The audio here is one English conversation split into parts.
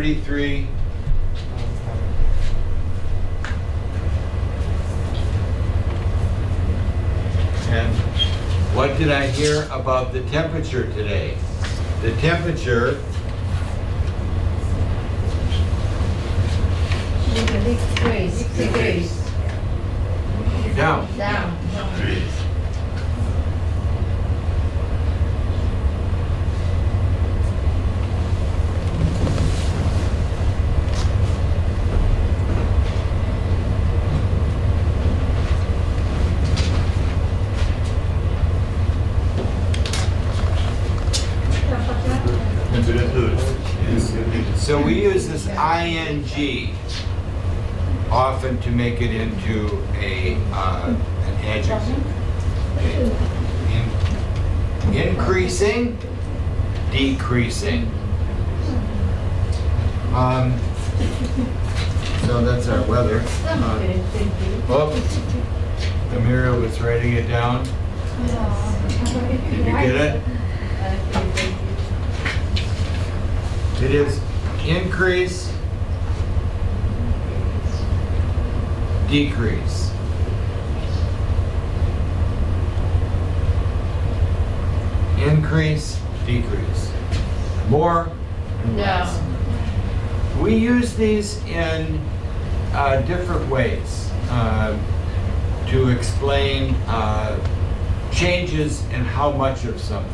33. And what did I hear about the temperature today? The temperature Degrees. down. Down. So we use this ing often to make it into an adjective. Increasing, decreasing. So that's our weather. Amira was writing it down. Did you get it? It is increase, decrease. Increase, decrease. More and less. We use these in different ways to explain changes in how much of something.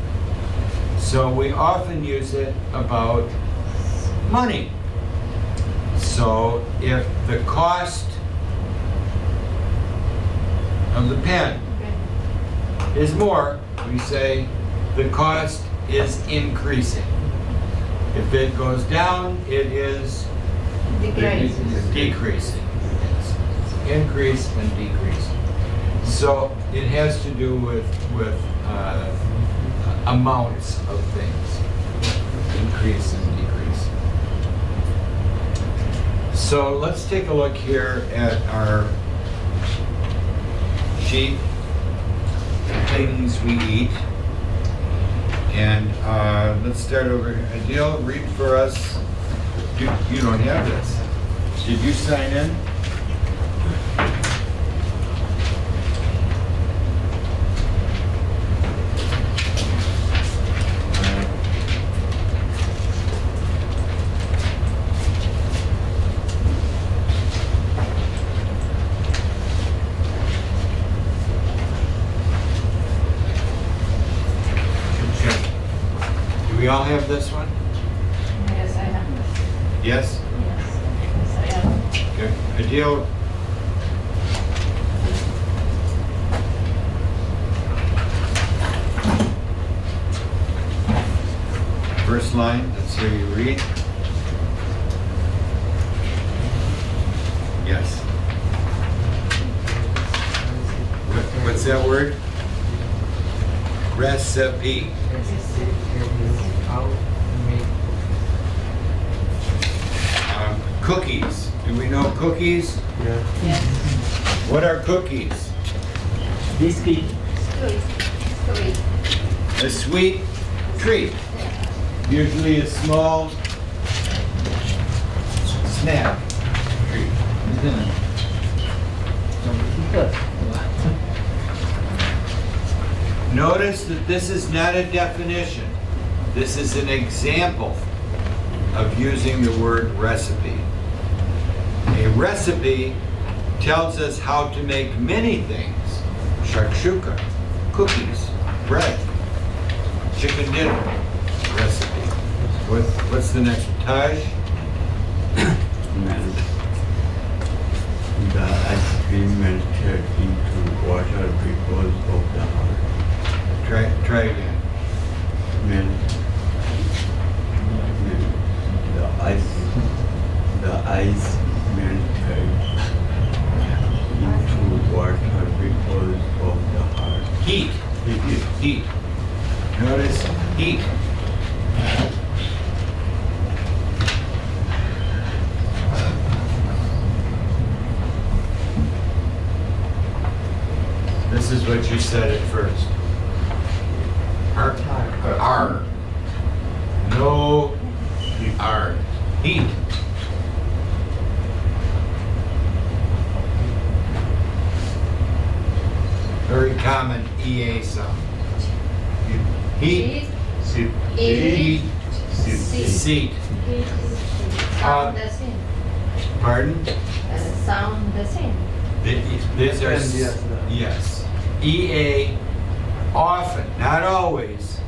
So we often use it about money. So if the cost of the pen is more, we say the cost is increasing. If it goes down, it is decreasing. Increase and decrease. So it has to do with amounts of things, increase and decrease. So let's take a look here at our sheet, things we eat. And let's start over here. Adil, read for us. You don't have this. Did you sign in? We all have this one? Yes, I have. Yes? Yes, I have. Okay. Adil. First line, let's hear you read. Yes. What's that word? Recipe. Cookies. Do we know cookies? Yes. What are cookies? Biscuit. Sweet. A sweet treat. Usually a small snack treat. Notice that this is not a definition. This is an example of using the word recipe. A recipe tells us how to make many things. Shakshuka, cookies, bread, chicken dinner, recipe. What's the next one? Taj? Melt. The ice cream melted into water because of the heart. Try again. Melt. The ice melted into water because of the heart. Heat. Heat. Notice heat. This is what you said at first. R. No R. Heat. Very common EA sound. Heat. Seat. Heat. Seat. Seat. Heat is sound the same. Pardon? Sound the same. These are, And yes, yes. EA often, not always,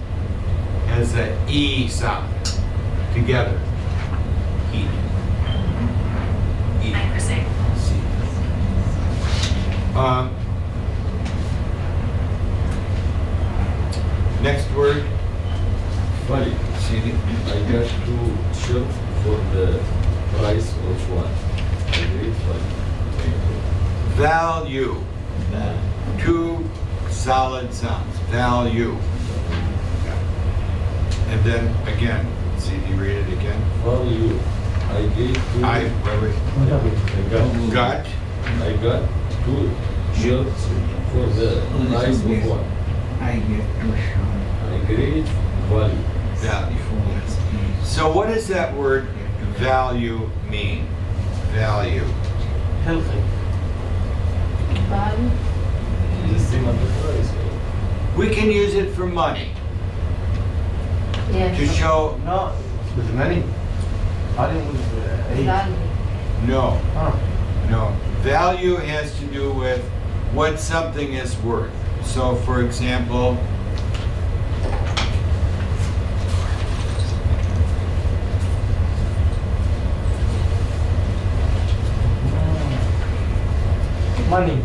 has a E sound together. Heat. E. Seat. Next word. Funny, See, I got 2 shirts for the price of one. Agreed, funny. Thank value. you. That, Two solid sounds. Value. And then again, see, do you read it again? value, I gave 2. Wait. Got. I got 2 shirts for the price of one. I get to Agreed, value. Value. So what does that word value mean? Value. healthy. Value. The same as the price. We can use it for money to Yes. show. No, with money. I didn't age. Value. No, Ah, no. Value has to do with what something is worth. So for example, money.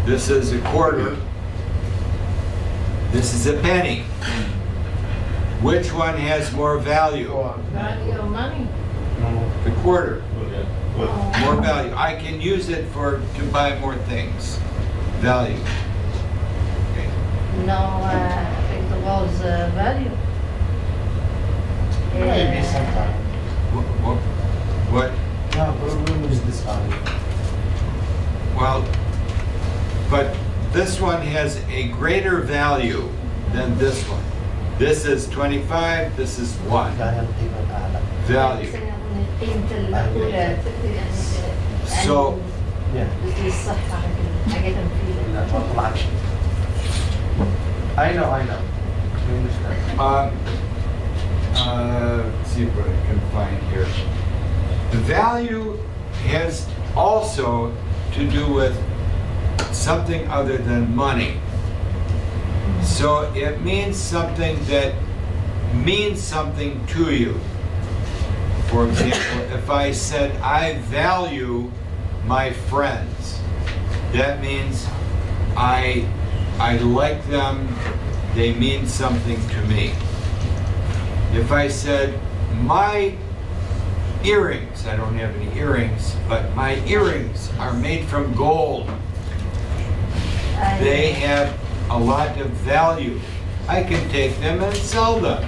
this is a quarter. This is a penny. Which one has more value? Value of money. No. The quarter. Yeah. Oh. More value. I can use it to buy more things. Value. Okay. No, it was value. Maybe sometime. What? No, problem is this value. Well, but this one has a greater value than this one. This is 25, this is 1. Dahil tingnan na Value. So- Yeah. للصحة حاجات مفيدة. I know. You understand? Let's see what I can find here. The value has also to do with something other than money. So it means something that means something to you. For example, if I said, I value my friends, that means I like them, they mean something to me. If I said, my earrings, I don't have any earrings, but my earrings are made from gold. They have a lot of value. I can take them and sell them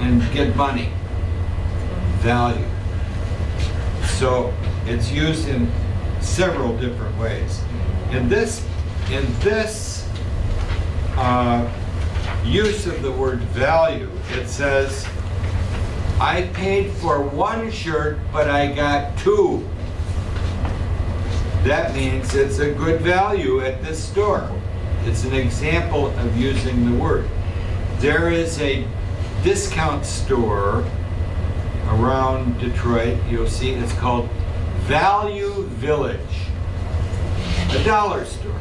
and get money. Value. So it's used in several different ways. In this use of the word value, it says, I paid for 1 shirt, but I got 2. That means it's a good value at this store. It's an example of using the word. There is a discount store around Detroit. You'll see it's called Value Village. A dollar store.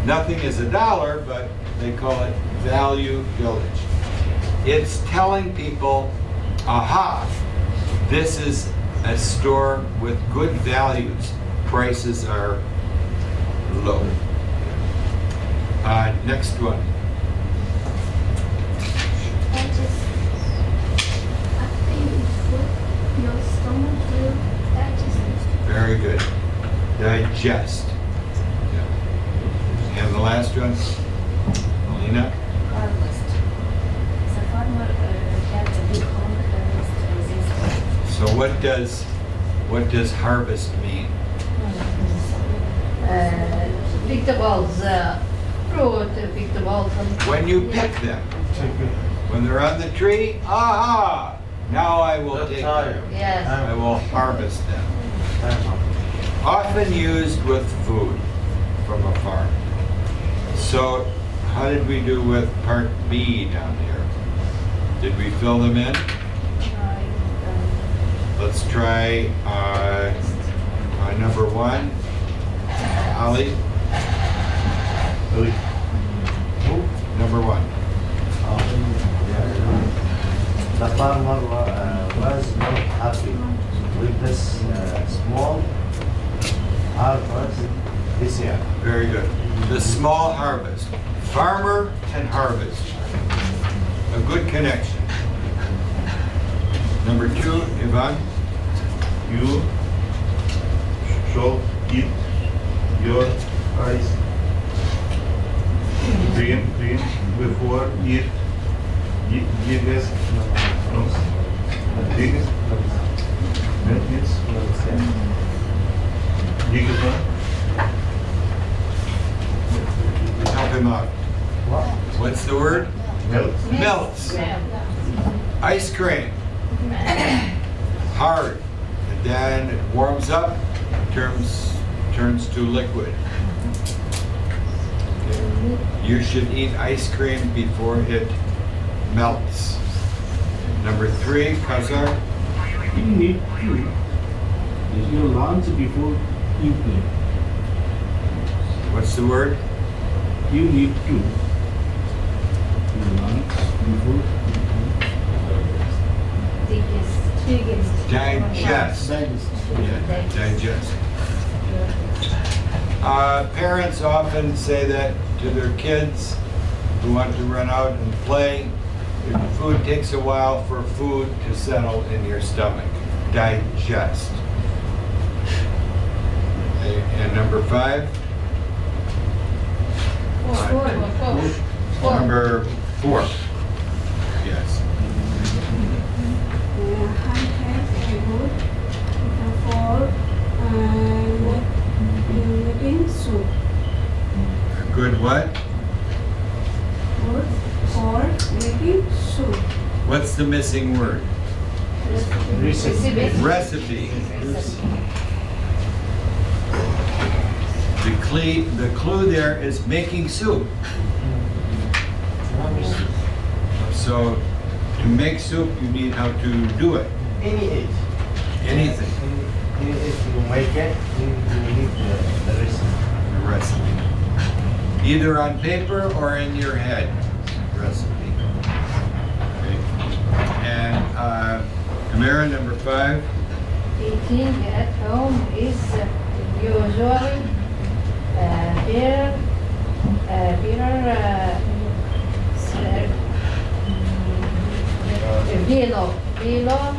Nothing is a dollar, but they call it Value Village. It's telling people, aha, this is a store with good values. Prices are low. Next one. Your stomach will digest. Very good. Digest. Yeah. And the last one, Melina? Harvest. The farmer had a big harvest. So what does harvest mean? Vegetables, fruit, vegetables. When you pick them. When they're on the tree, aha! Now I will The take time. them. Yes. I will harvest them. Time up. Often used with food from a farm. So, how did we do with part B down here? Did we fill them in? Let's try number 1. Ali, Who? number 1. The farmer was not happy with this small harvest this year. Very good. The small harvest. Farmer and harvest. A good connection. Number 2, Ivan. You should keep your eyes green before it gives Help him out. What's the word? Melts. Ice cream. Hard. And then it warms up, turns to liquid. Okay. You should eat ice cream before it melts. Number 3, Kazar. You need to is your lunch before you play. What's the word? You need to your lunch before Digest. Yeah, digest. Parents often say that to their kids who want to run out and play. Food takes a while for food to settle in your stomach. Digest. Okay, and number 5? Number 4. Yes. I have a good for making soup. A good what? Good for making soup. What's the missing word? Recipe. The clue there is making soup. So to make soup, you need how to do it. Any age. Anything. Any age you make it, you need the recipe. The recipe. Either on paper or in your head. Recipe. Okay. And Amira, number 5. Eating at home is usually below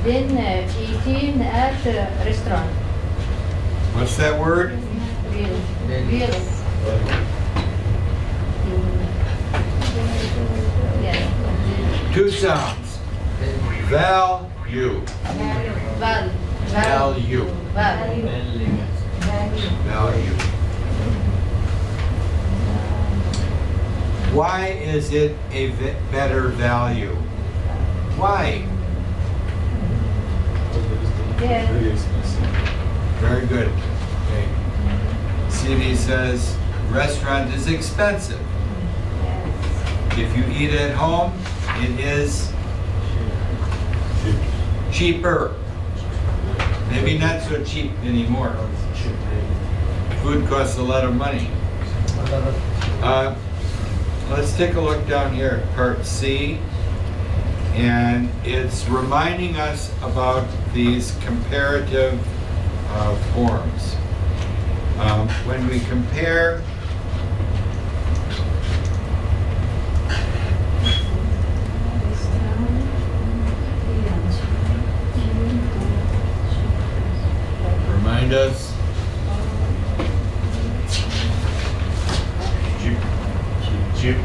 than eating at restaurant. What's that word? Below. Yes. 2 sounds. Value. Value. Value. Why is it a better value? Why? Yeah. Very expensive. Very good. Okay. CD says restaurant is expensive. If you eat at home, it is cheaper. Maybe not so cheap anymore. Food costs a lot of money. Let's take a look down here at part C. And it's reminding us about these comparative forms. When we compare remind us. Cheap.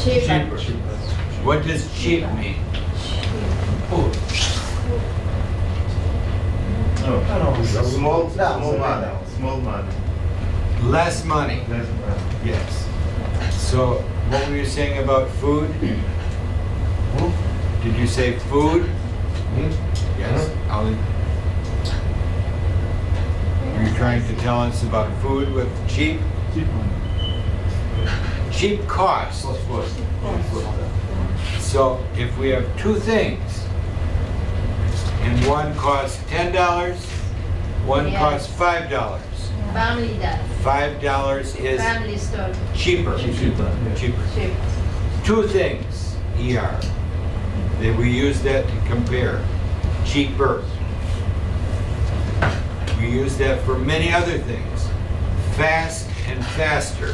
Cheaper. What does cheap mean? Small money. Less money. Yes. So what were you saying about food? Did you say food? Yes. Are you trying to tell us about food with cheap? Cheap cost. So if we have two things, and one costs $10, one Yeah. costs $5. Family that. $5 is Family store. cheaper. Cheaper. Cheap. Two things, ER. That we use that to compare. Cheaper. We use that for many other things. Fast and faster.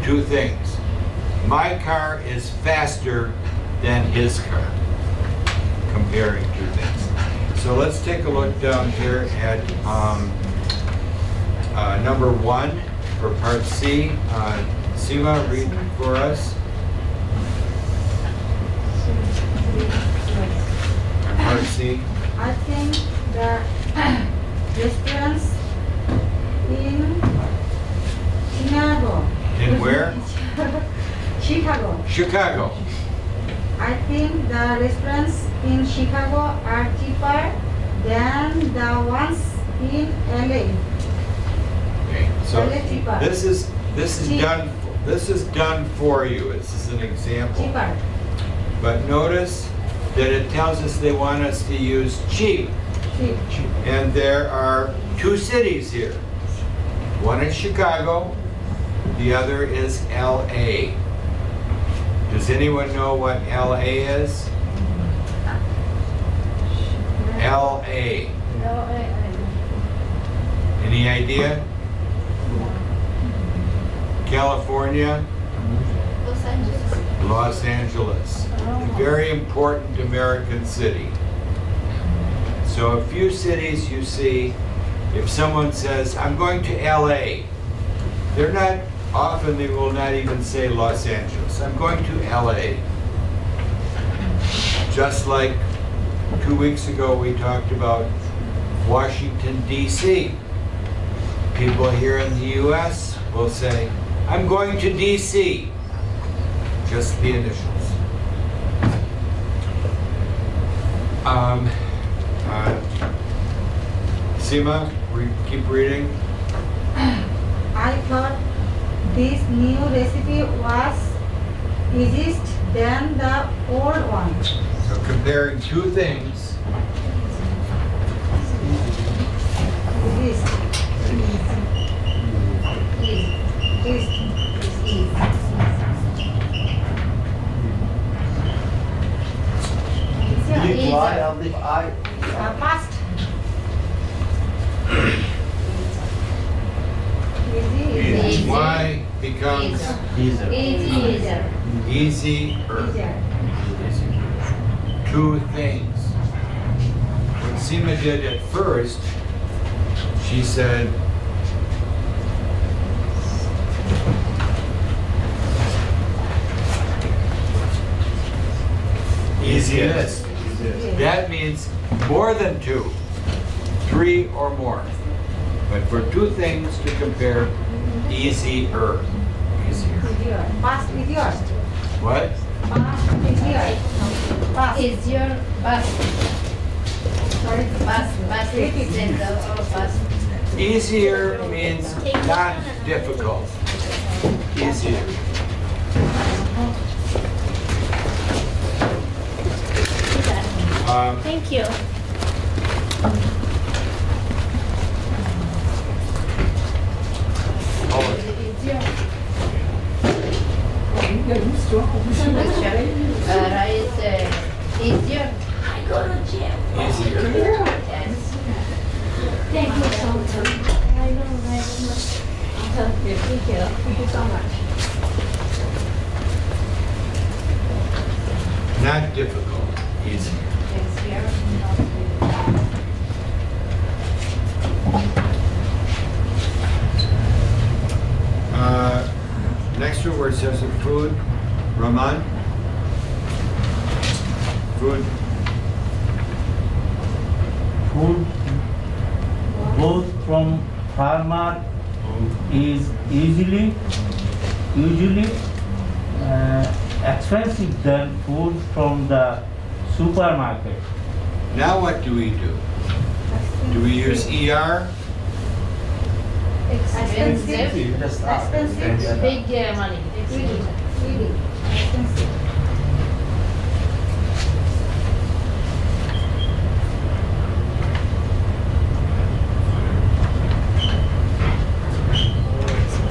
Two things. My car is faster than his car. Comparing two things. So let's take a look down here at number 1 for part C. Seema, read for us. Part C. I think the restaurants in Chicago. In where? Chicago. Chicago. I think the restaurants in Chicago are cheaper than the ones in LA. Okay, so LA cheaper. this is Cheap. done for you. This is an example. Cheaper. But notice that it tells us they want us to use cheap. Cheap. And there are two cities here. One is Chicago, the other is LA. Does anyone know what LA is? LA. No, Any idea? California, Los Angeles. Los Angeles. A very important American city. So a few cities you see, if someone says, I'm going to LA, they're not, often they will not even say Los Angeles. I'm going to LA. Just like 2 weeks ago we talked about Washington, D.C. People here in the U.S. will say, I'm going to D.C. Just the initials. Seema, keep reading. I thought this new recipe was easiest than the old one. So comparing two things, Easiest. Big Y of the I. Past. Easy. Y becomes Easier. Easier. easier. Two things. What Seema did at first, she said, easiest. That means more than two, 3 or more. But for two things to compare, easier. Easier. Past easier. What? Past easier. Past. Easier. Bus. Sorry. Bus is center or bus. Easier means not difficult. Easier. Thank you. Rice easier. I go to gym. Easier. Yes. Thank you so much. I know very much. Thank you. Thank you so much. Not difficult. Easier. Next one where it says food, Raman. Food. Food both from farmer is easily usually expensive than food from the supermarket. Now what do we do? Do we use ER? Expensive. Expensive. Big money. Really, really expensive.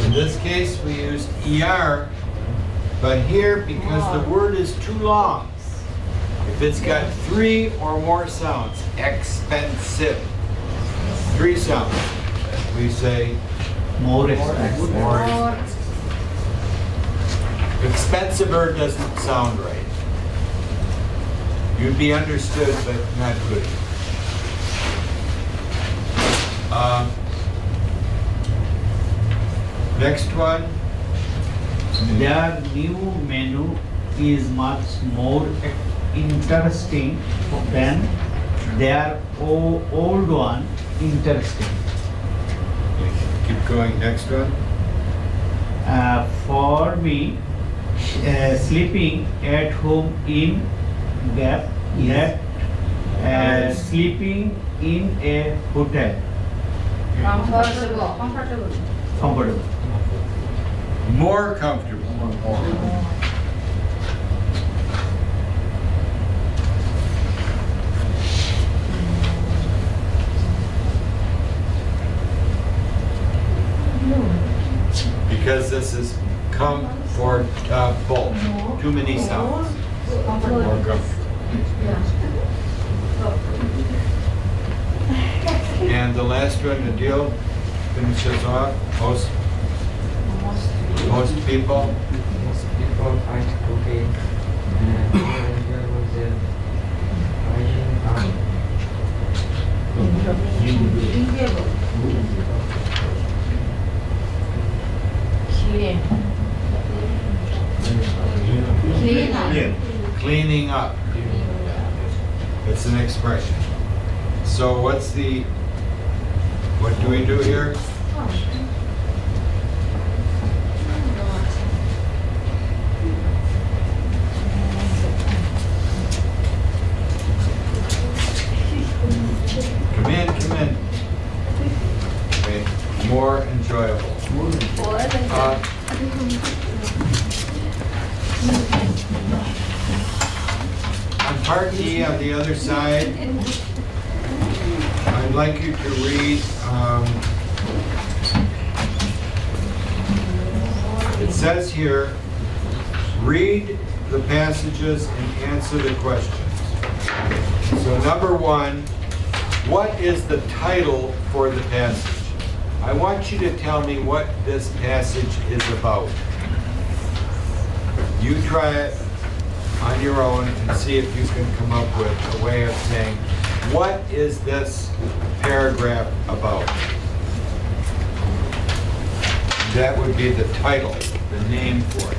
In this case, we use ER, but here, because the word is too long, if it's got 3 or more sounds, expensive, 3 sounds, we say More expensive. more expensive. Expensiver doesn't sound right. You'd be understood, but not good. Next one. Their new menu is much more interesting than their old one. Interesting. Keep going. Next one. For me, sleeping at home in that sleeping in a hotel. Comfortable. Comfortable. More comfortable. Because this is comfortable. Too many sounds. More comfortable. And the last one, the deal finishes off. Most people. Most people find cooking and enjoyable their Enjoyable. Clean. Cleaning up. It's an expression. So what do we do here? Come in. Okay, more enjoyable. On part E on the other side, I'd like you to read, it says here, read the passages and answer the questions. So number 1, what is the title for the passage? I want you to tell me what this passage is about. You try it on your own and see if you can come up with a way of saying, what is this paragraph about? That would be the title, the name for it.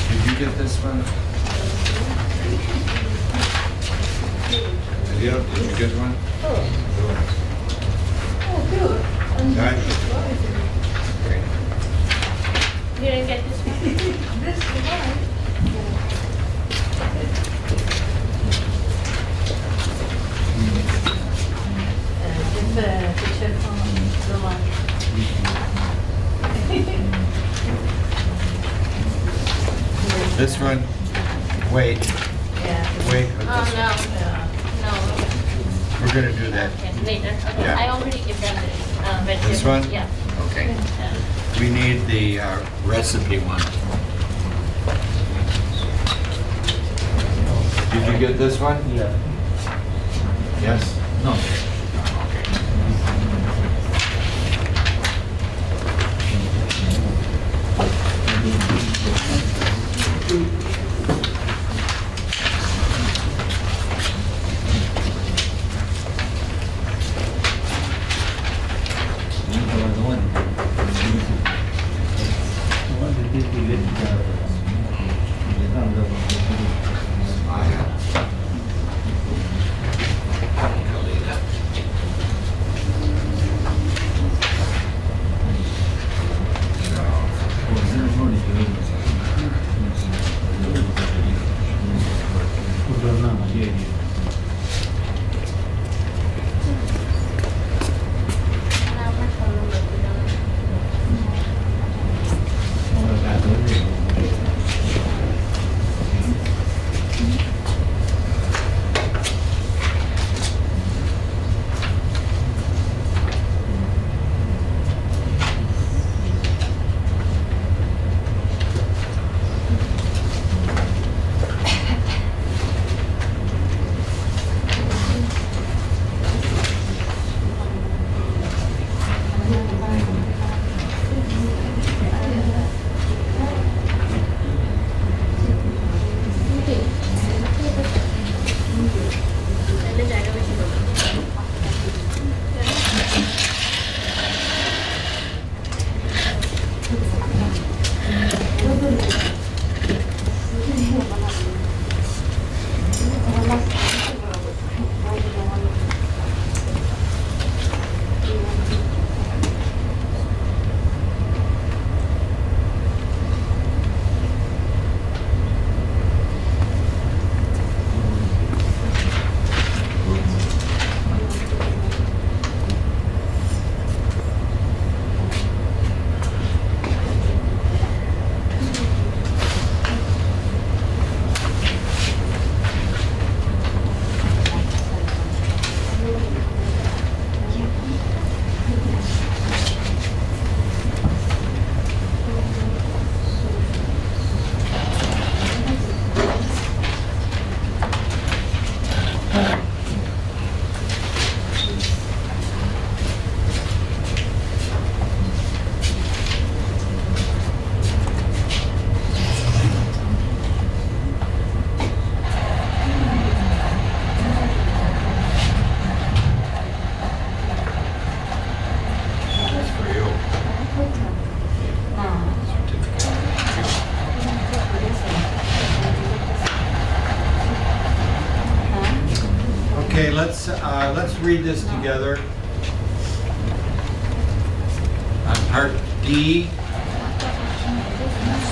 Did you get this one? Did you get one? Got it? Great. You didn't get this one? Give the picture from the one. This one? Wait, Yeah. wait. Oh, no. We're gonna do that. Okay, later. Okay, Yeah. I already give them this. vegetable. This one? Yeah. Okay. Yeah. We need the recipe one. Did you get this one? Yeah. Yes? No. That's for you. Okay, let's read this together. On part D.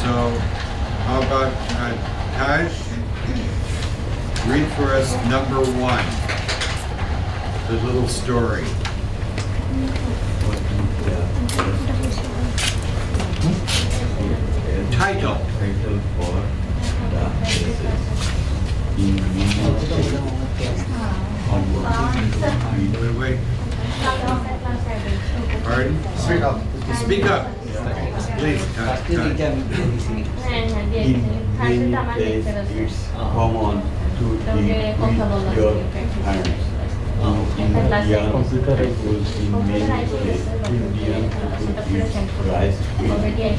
So, how about Taj? Read for us number 1. The little story. Title. Title for the essay. In Wait. Pardon? Speak up. Speak up. Please, Taj. in many places it's common to eat with your hands. In Indian people in many places, Indian people eat rice with their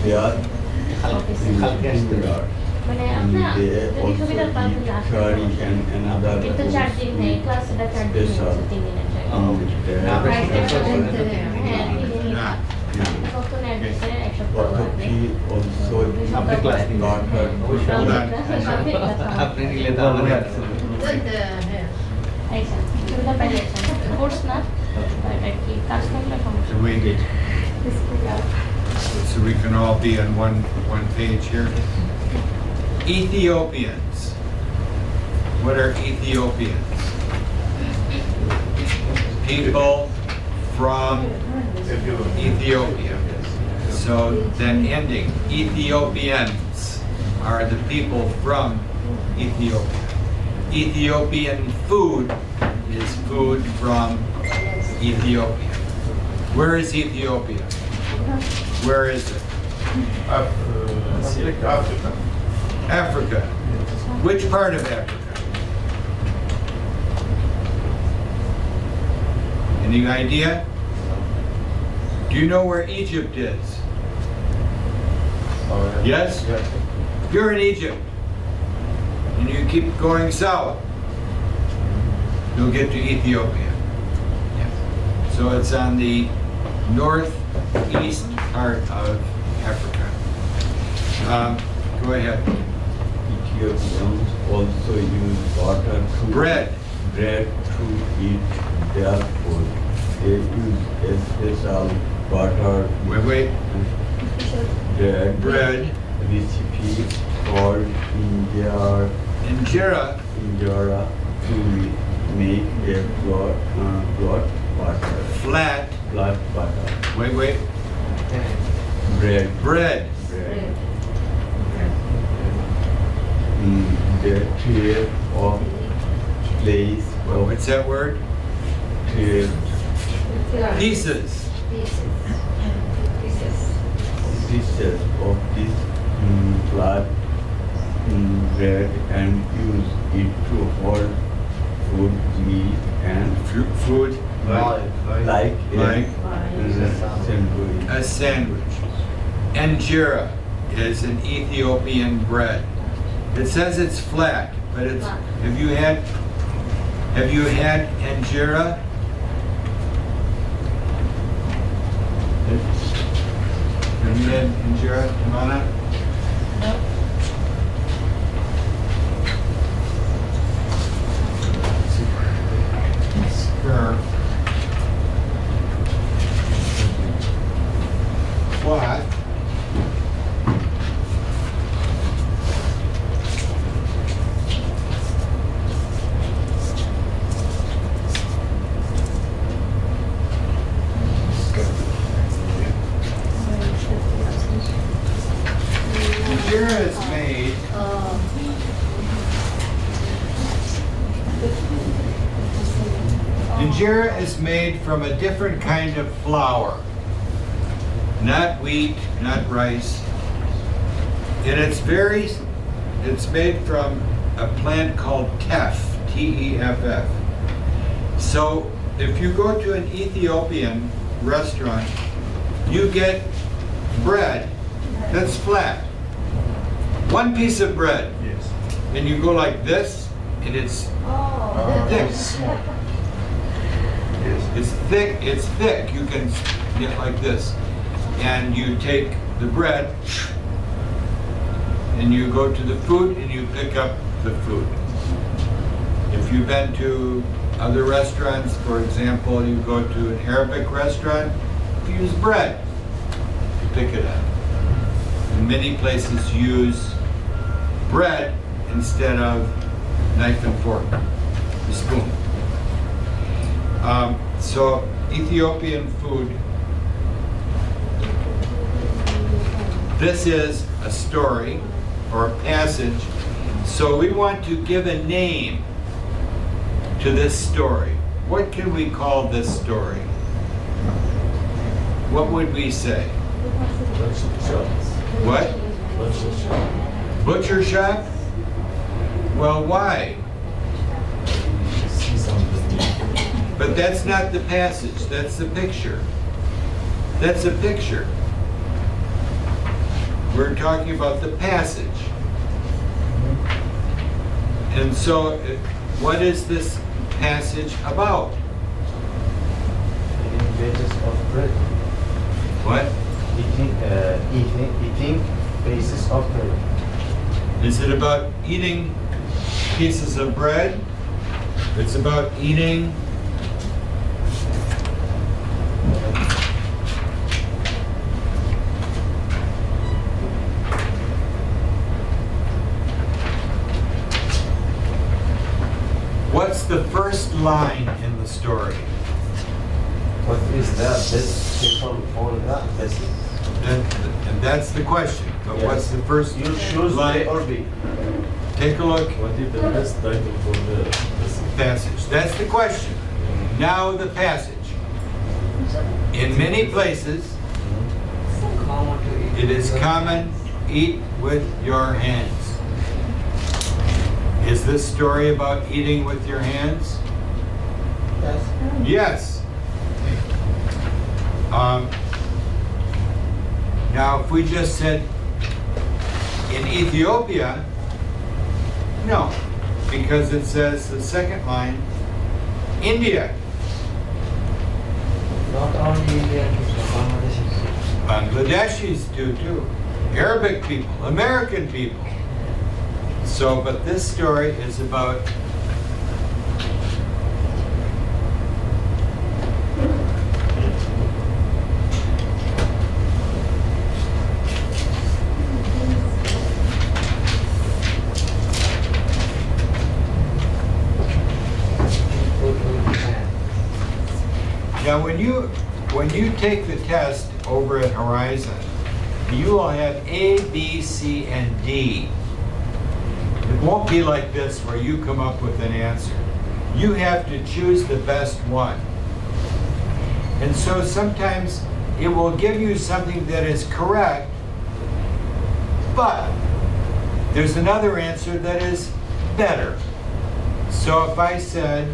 finger. And they also eat curry and another food with special. Photography also got her Hold on. आपने नहीं लेता हमने So we can all be on one page here. Ethiopians. What are Ethiopians? People from Ethiopia. So then ending, Ethiopians are the people from Ethiopia. Ethiopian food is food from Ethiopia. Where is Ethiopia? Where is it? Africa. Africa. Which part of Africa? Any idea? Do you know where Egypt is? Yes? If you're in Egypt and you keep going south, you'll get to Ethiopia. So it's on the northeast part of Africa. Go ahead. Ethiopians also use water to Bread. to eat their food. They use a special water Wait. Bread. recipe called Injera. injera to make a blood water. Flat. Blood butter. Wait. Bread. Bread. The tray of place of What's that word? tray Pieces. pieces of this flat bread and use it to hold food, meat and Food. like Like sandwich. a sandwich. Injera is an Ethiopian bread. It says it's flat, but it's. Have you had injera? Have you had injera, Tamana? injera is made Injera is made from a different kind of flour. Not wheat, not rice. And it's made from a plant called teff, T-E-F-F. So if you go to an Ethiopian restaurant, you get bread that's flat. One piece of bread. Yes. And you go like this, and it's thick. Small. Yes. It's thick. You can get like this. And you take the bread, and you go to the food, and you pick up the food. If you've been to other restaurants, for example, you go to an Arabic restaurant, you use bread. You pick it up. And many places use bread instead of knife and fork, the spoon. So Ethiopian food, this is a story or a passage. So we want to give a name to this story. What can we call this story? What would we say? What? Butcher shop? Well, why? But that's not the passage, that's the picture. That's a picture. We're talking about the passage. And so, what is this passage about? Eating basis of bread. What? Eating basis of bread. Is it about eating pieces of bread? It's about eating what's the first line in the story? What is the best people for the best? And that's the question. But Yes. what's the first You choose line? A or B. Take a look. What is the best title for the Passage. That's the question. Now the passage. In many places, Common to eat. it is common, eat with your hands. Is this story about eating with your hands? Yes. Yes. Now, if we just said in Ethiopia, no, because it says the second line, India, Not only Indian people, Bangladeshis. Bangladeshis do too, Arabic people, American people. So, but this story is about now when you take the test over at Horizon, you will have A, B, C, and D. It won't be like this where you come up with an answer. You have to choose the best one. And so sometimes it will give you something that is correct, but there's another answer that is better. So if I said,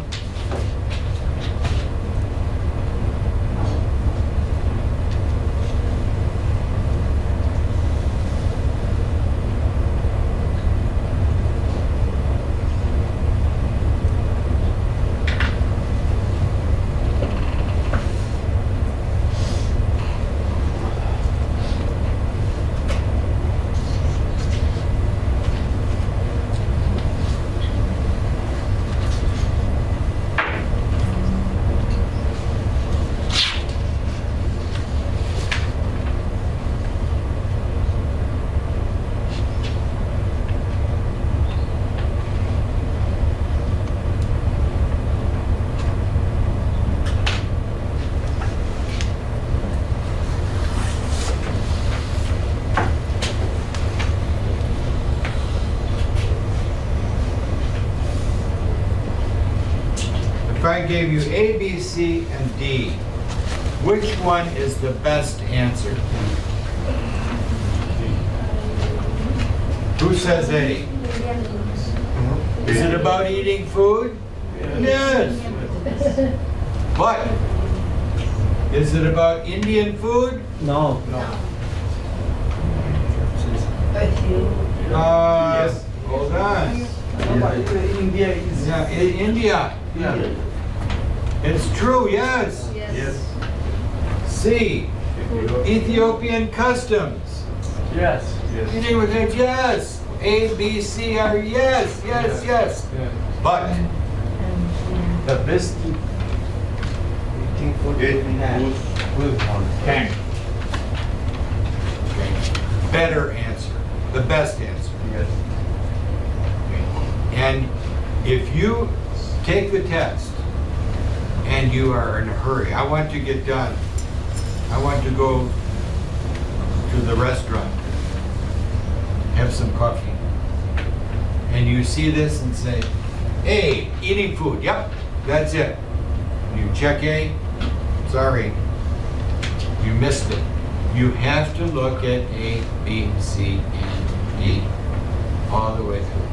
I gave you A, B, C, and D. Which one is the best answer? Who says A? Is it about eating food? Yes. But is it about Indian food? No. Yes. Hold on. India is. Yeah, in India. Yeah. It's true, yes. Yes. C. Ethiopian customs. Yes. Eating with it, yes. A, B, C are yes, yes, yes. But The best eating food It we have. was okay. Better answer, the best answer. Yes. And if you take the test and you are in a hurry, I want to get done. I want to go to the restaurant, have some coffee. And you see this and say, A, eating food, yep, that's it. You check A, sorry, you missed it. You have to look at A, B, C, and D all the way through.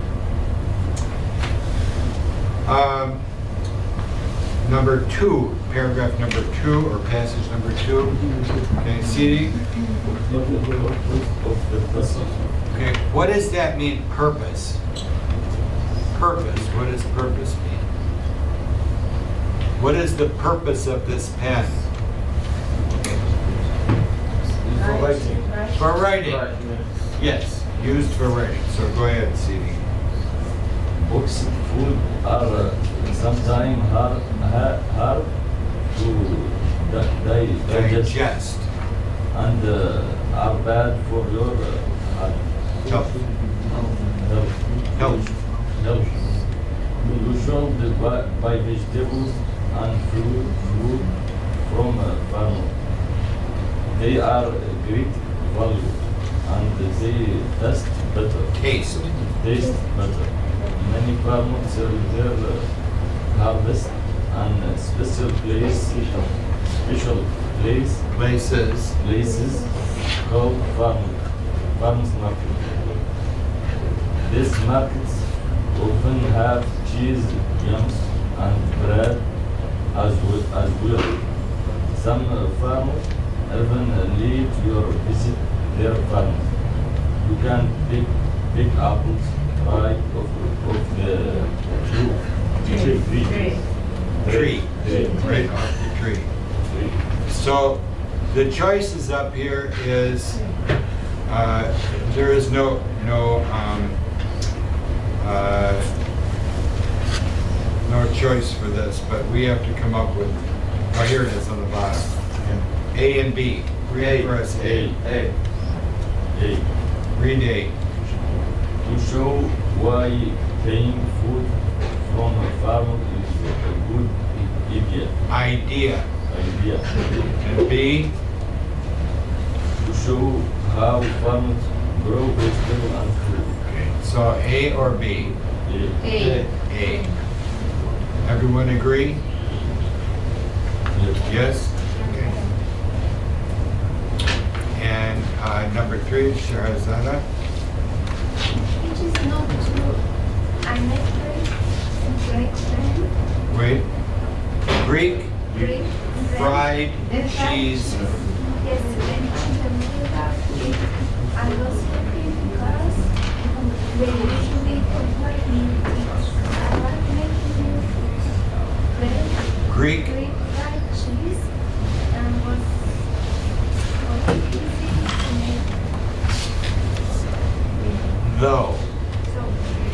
Number 2, paragraph number 2, or passage number 2. Okay, CD. Of the person. Okay, what does that mean, purpose? Purpose, what does purpose mean? What is the purpose of this pen? For writing. For writing. Yes, used for writing. So go ahead, CD. Books, food are sometimes hard to digest Digest. and are bad for your heart. Health. Health. Health. You should buy vegetables and fruit from farmers. They are great value and they taste better. Taste. Taste better. Many farmers sell their harvest and special places called farmers market. These markets often have cheese, yams, and bread as well. Some farmers even let you visit their farm. You can pick apples right of the Tree. Right off the tree. So the choices up here is, there is no choice for this, but we have to come up with, oh, here it is on the bottom. A and B. Read for us, A. Read A. To show why paying food from a farmer is a good Idea. idea. And B. To show how farmers grow vegetables and fruit. So A or B? A. A. Everyone agree? Yes? Okay. And number 3, Shahrazada. It is not true. I met a great friend. Wait. Greek Great fried cheese. Yes, when I remember it, I was happy because they usually offer me it. I was making Greek great fried cheese and was easy to make. though. So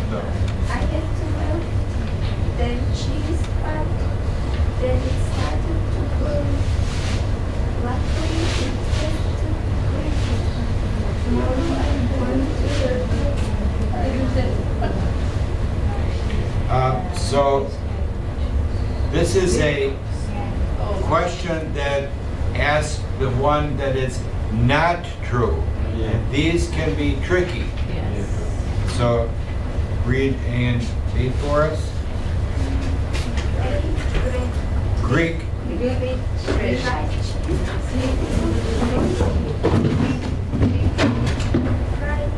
Though. I get to melt, then cheese part, then it started to grow. Luckily, it tasted great. Tomorrow I'm going to So this is a question that asks the one that is not true. And these can be tricky. Yes. So read A and B for us. A great Greek, Greek fried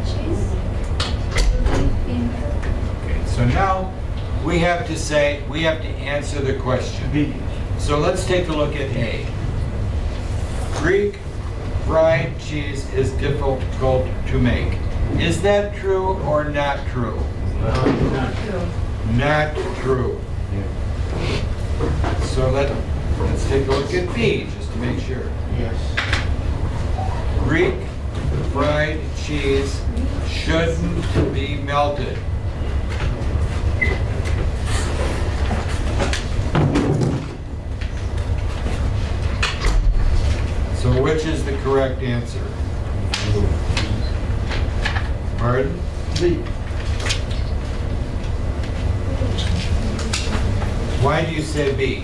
cheese. okay, so now we have to say, we have to answer the question. B. So let's take a look at A. Greek fried cheese is difficult to make. Is that true or not true? Not true. So let's take a look at B, just to make sure. Yes. Greek fried cheese shouldn't be melted. So which is the correct answer? Pardon? B. Why do you say B?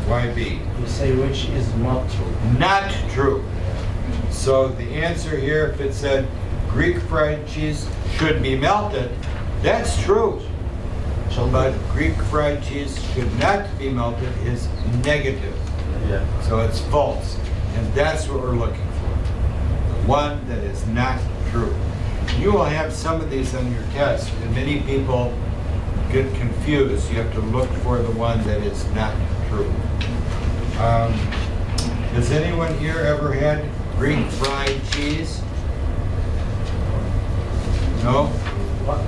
Why B? You say which is not true. Not true. So the answer here, if it said Greek fried cheese should be melted, that's true. But Greek fried cheese should not be melted is negative. Yeah. So it's false. And that's what we're looking for. The one that is not true. You will have some of these on your test, and many people get confused. You have to look for the one that is not true. Has anyone here ever had Greek fried cheese? No? What?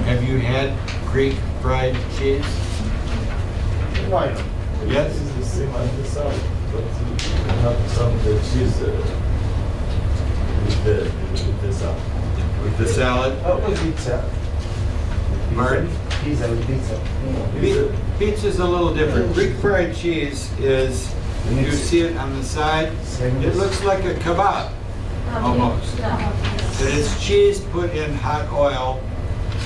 Have you had Greek fried cheese? Why not? Yes? This is the same as the salad, but you have some of the cheese with the salad. With the salad? With pizza. Pardon? Pizza with pizza. Pizza's a little different. Greek fried cheese is, you see it on the side, it looks like a kebab, almost. But it's cheese put in hot oil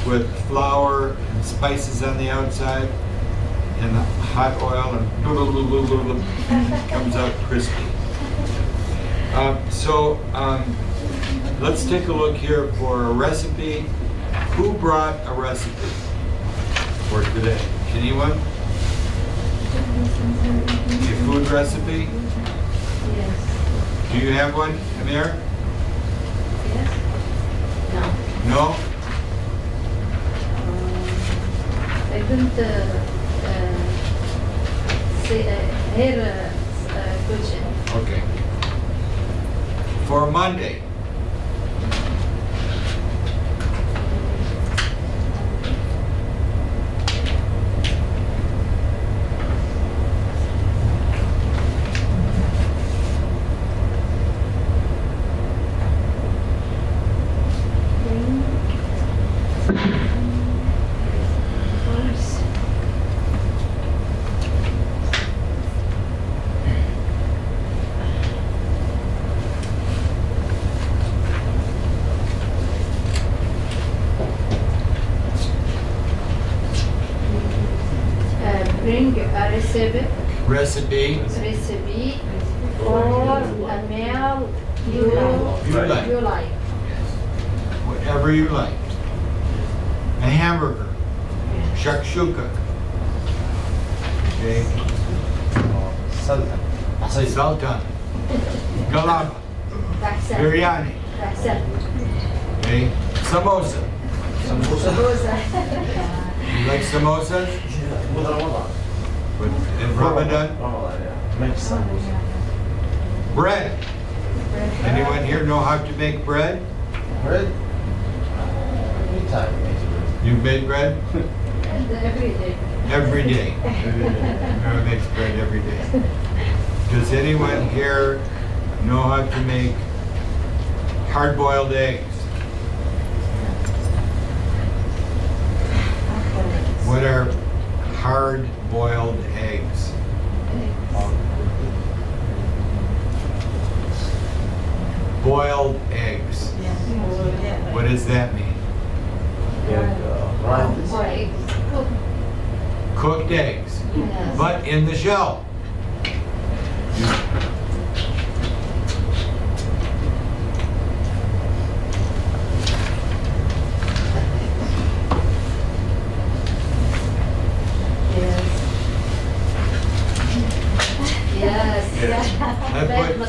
with flour and spices on the outside, and the hot oil, and comes out crispy. Let's take a look here for a recipe. Who brought a recipe for today? Anyone? A food recipe? Yes. Do you have one, Amir? Yes. No. No? I couldn't hear question. Okay. For Monday. Bring a Recipe. recipe for a meal You like. you like. Whatever you like. A hamburger. Shakshuka. Okay. Sultan. Sultan. Galaba. That's it. Biryani. That's it. Okay. Samosa. Samosa. You like samosas? With Ramadan. In Ramadan? Ramadan, yeah. Make samosa. Bread. Anyone here know how to make bread? Bread? Anytime we make bread. You've made bread? Every day. Every day. Everyone makes bread every day. Does anyone here know how to make hard-boiled eggs? What are hard-boiled eggs? Boiled eggs. What does that mean? Right. Cooked eggs, but in the shell.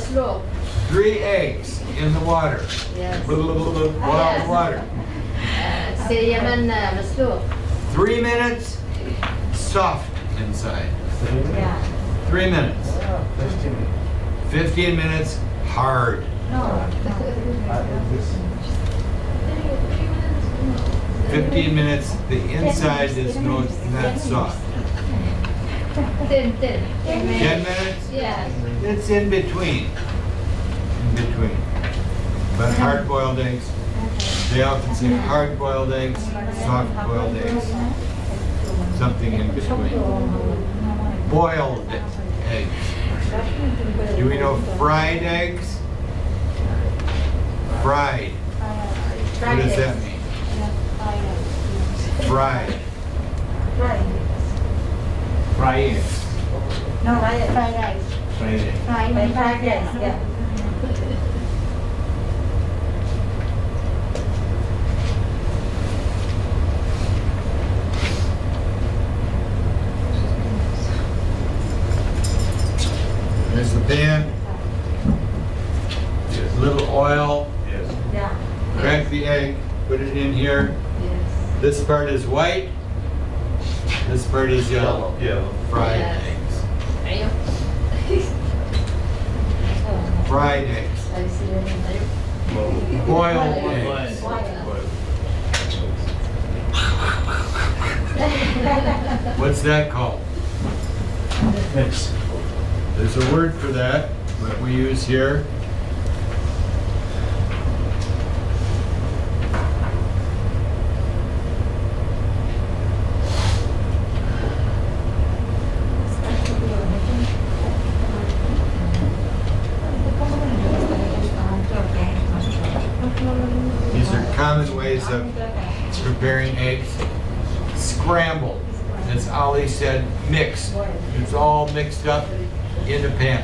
slow. 3 eggs in the water. Yes. Boiled water. Säger man slow. 3 minutes, soft inside. Yeah. 3 minutes. 15 minutes, hard. No. 15 minutes, the inside is not soft. 10. 10 minutes, Yes. it's in between. In between. But hard-boiled eggs, they often say hard-boiled eggs, soft-boiled eggs, something in between. Boiled eggs. Do we know fried eggs? Fried. What does that mean? Fried. Fry eggs. No, fried rice. Fried eggs. Fried rice, yeah. There's the pan. Yes. A little oil. Yes. Yeah. Crack the egg. Put it in here. Yes. This part is white. This part is yellow. Yellow. Fried Yes. eggs. Ayun. Fried eggs. Ay, sila rin tayo. Boiled eggs. What's that called? Eggs. There's a word for that, what we use here. These are common ways of preparing eggs. Scrambled, as Ali said, mixed. It's all mixed up in a pan.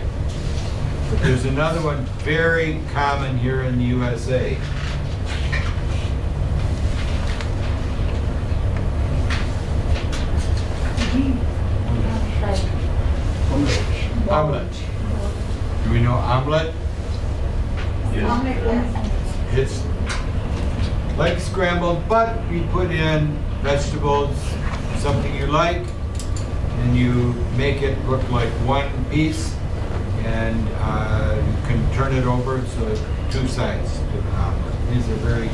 There's another one very common here in the USA. Omelet. Do we know omelet? Yes. It's like scrambled, but you put in vegetables, something you like, and you make it look like one piece, and you can turn it over so it's 2 sides to the omelet. These are very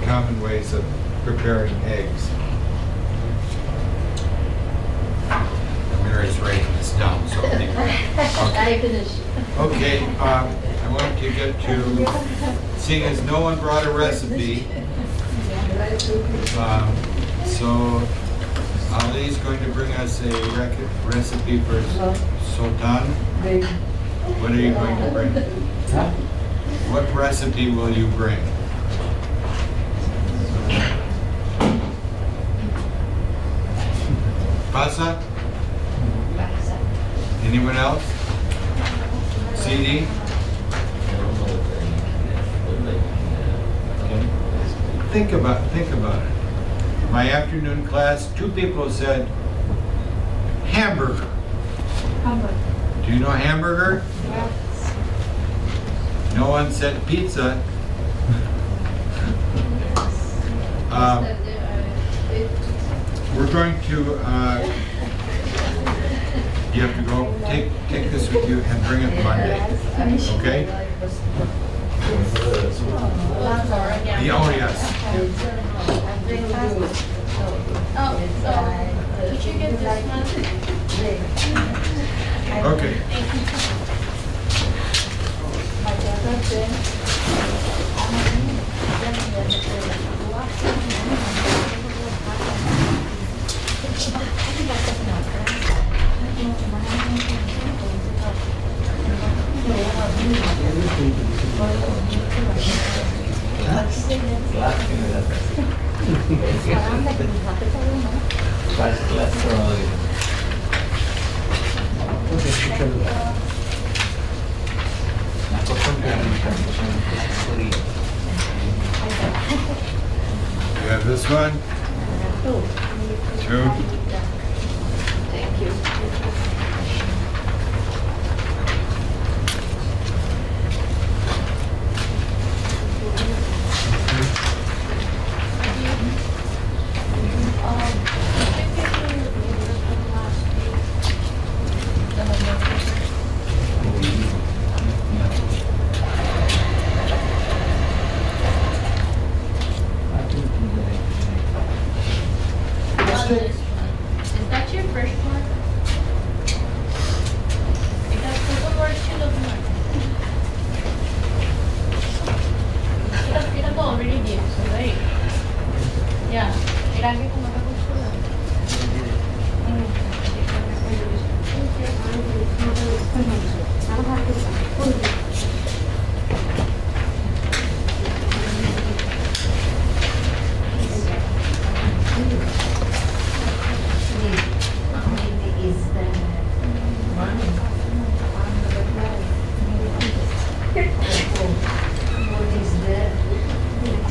common ways of preparing eggs. Mary's writing this down, so I finish. okay, I want to get to, seeing as no one brought a recipe, so Ali's going to bring us a recipe for sultan. What are you going to bring? What recipe will you bring? Pasa? Anyone else? CD? Think about it. My afternoon class, 2 people said hamburger. Do you know hamburger? No one said pizza. We're going to, you have to go, take this with you and bring it Monday, okay? Oh, yes. Did you get this one? Okay. You have this one? 2. Thank you. Yeah, এর আগে কোনটা করছিলাম? Is the money. What is the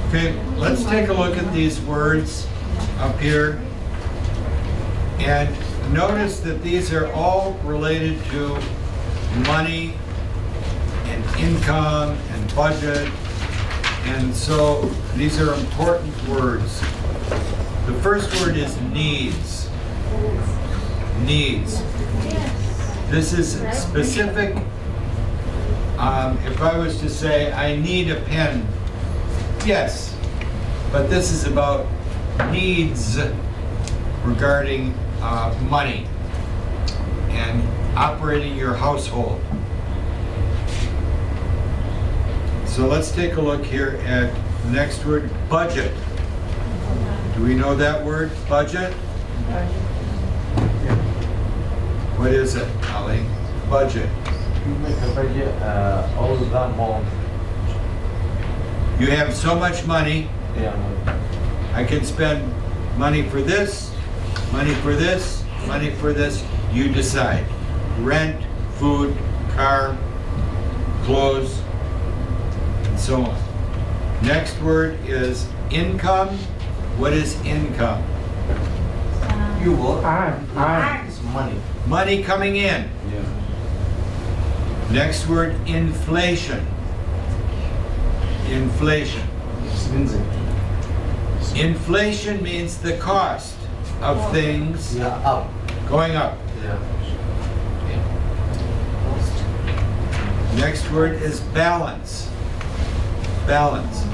Okay, let's take a look at these words up here. And notice that these are all related to money and income and budget. And so these are important words. The first word is needs. Needs. This is specific. If I was to say, I need a pen, yes, but this is about needs regarding money and operating your household. So let's take a look here at the next word, budget. Do we know that word, budget? What is it, Ali? Budget. You make a budget all the month. You have so much money, Yeah. I can spend money for this, money for this, money for this. You decide. Rent, food, car, clothes, and so on. Next word is income. What is income? You work. I'm It's money. Money coming in. Yeah. Next word, inflation. Inflation. Expensive. Inflation means the cost of things Yeah, up. going up. Yeah. Next word is balance. Balance.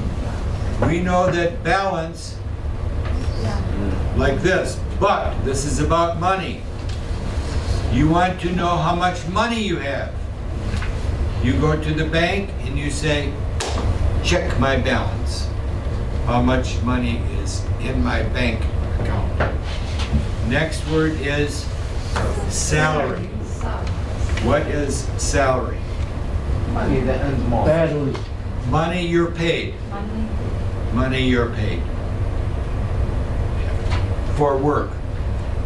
We know that balance, like this, but this is about money. You want to know how much money you have. You go to the bank and you say, check my balance. How much money is in my bank account? Next word is salary. What is salary? Money that earns more. Barely. Money you're paid. Money you're paid. For work.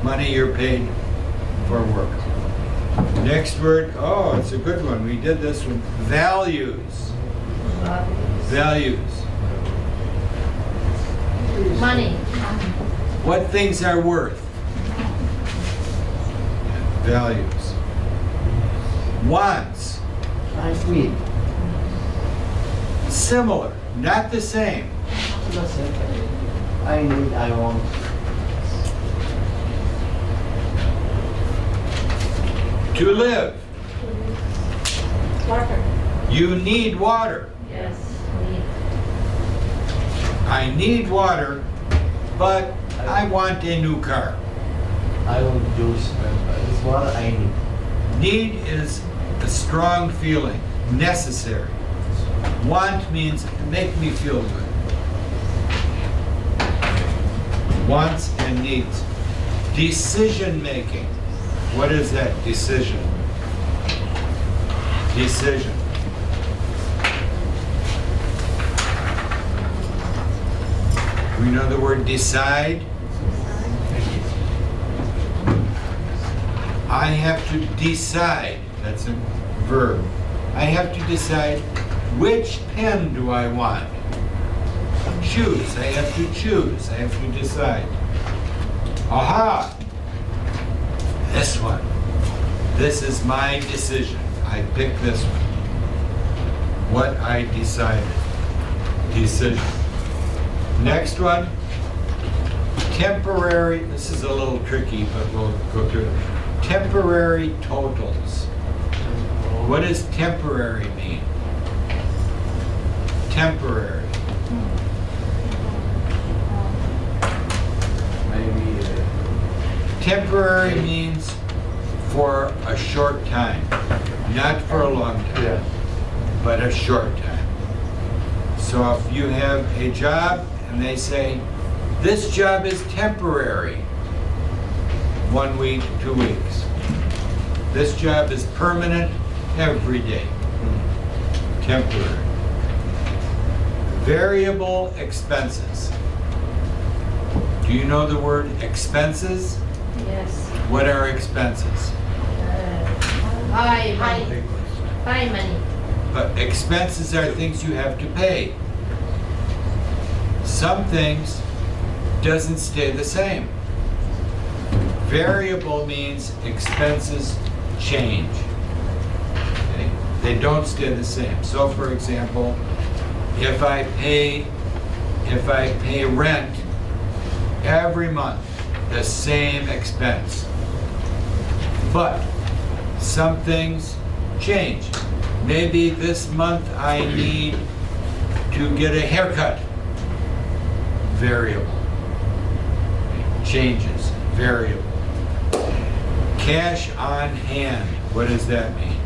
Money you're paid for work. Next word, oh, it's a good one. We did this one. Values. Values. Money. What things are worth? Values. Wants. I need. Similar, not the same. I need, I want. To live, Water. you need water. Yes. I need water, but I want a new car. I want juice. It's what I need. Need is a strong feeling, necessary. Want means make me feel good. Wants and needs. Decision making. What is that? Decision. Decision. We know the word decide. I have to decide. That's a verb. I have to decide which pen do I want. Choose. I have to choose. I have to decide. Aha! This one. This is my decision. I pick this one. What I decided. Decision. Next one. Temporary. This is a little tricky, but we'll go through it. temporary totals. What does temporary mean? Temporary. Maybe Temporary means for a short time, not for a long time, yeah. but a short time. So if you have a job and they say, this job is temporary, 1 week, 2 weeks. This job is permanent every day, temporary. Variable expenses. Do you know the word expenses? Yes. What are expenses? Buy money. Buy money. But expenses are things you have to pay. Some things doesn't stay the same. Variable means expenses change. Okay? They don't stay the same. So for example, if I pay rent every month, the same expense. But some things change. Maybe this month I need to get a haircut. Variable. Changes. Variable. Cash on hand. What does that mean?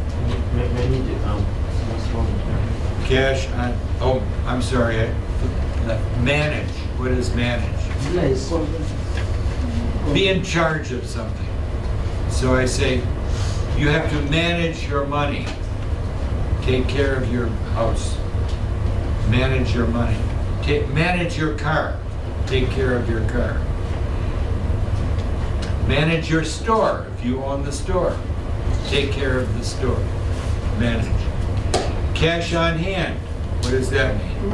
Cash on, oh, I'm sorry. Manage. What is manage? Be in charge of something. So I say, you have to manage your money. Take care of your house. Manage your money. Manage your car. Take care of your car. Manage your store, if you own the store. Take care of the store. Manage. Cash on hand. What does that mean?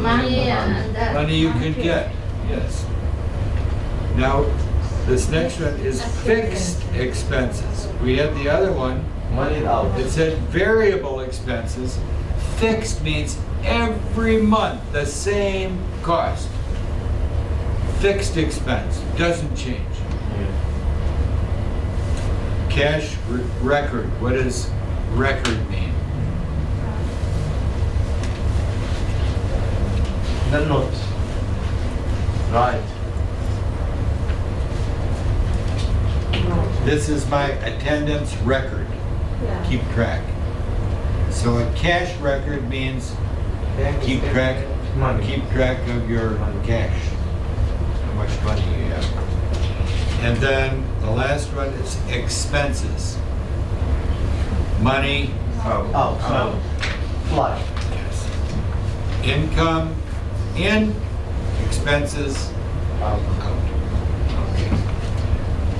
Money and Money you can get. Yes. Now, this next one is fixed expenses. We had the other one. Money out. It said variable expenses. Fixed means every month the same cost. Fixed expense doesn't change. Cash record. What does record mean? The note. Right. This is my attendance record. Yeah. Keep track. So a cash record means keep track of your cash, how much money you have. And then the last one is expenses. Money, Out. Fly. yes. Income, in, expenses, Out. out. Okay.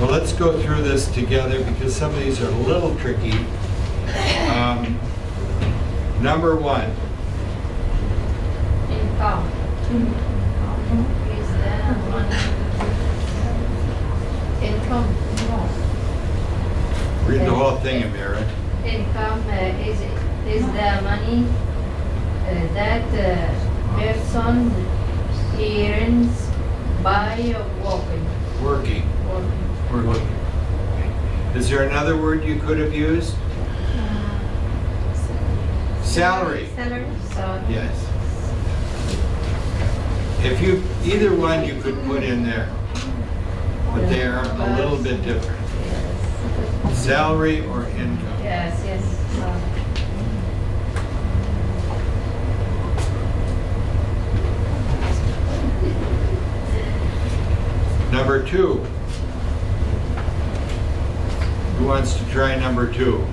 Well, let's go through this together because some of these are a little tricky. Number one, income. Is the money. Income. read the whole thing, Amira. Income is the money that person earns by working. Working. Is there another word you could have used? Salary. Salary. So Yes. If you, either one you could put in there, but they are a little bit different. Salary or income. yes. Number two. Who wants to try number two?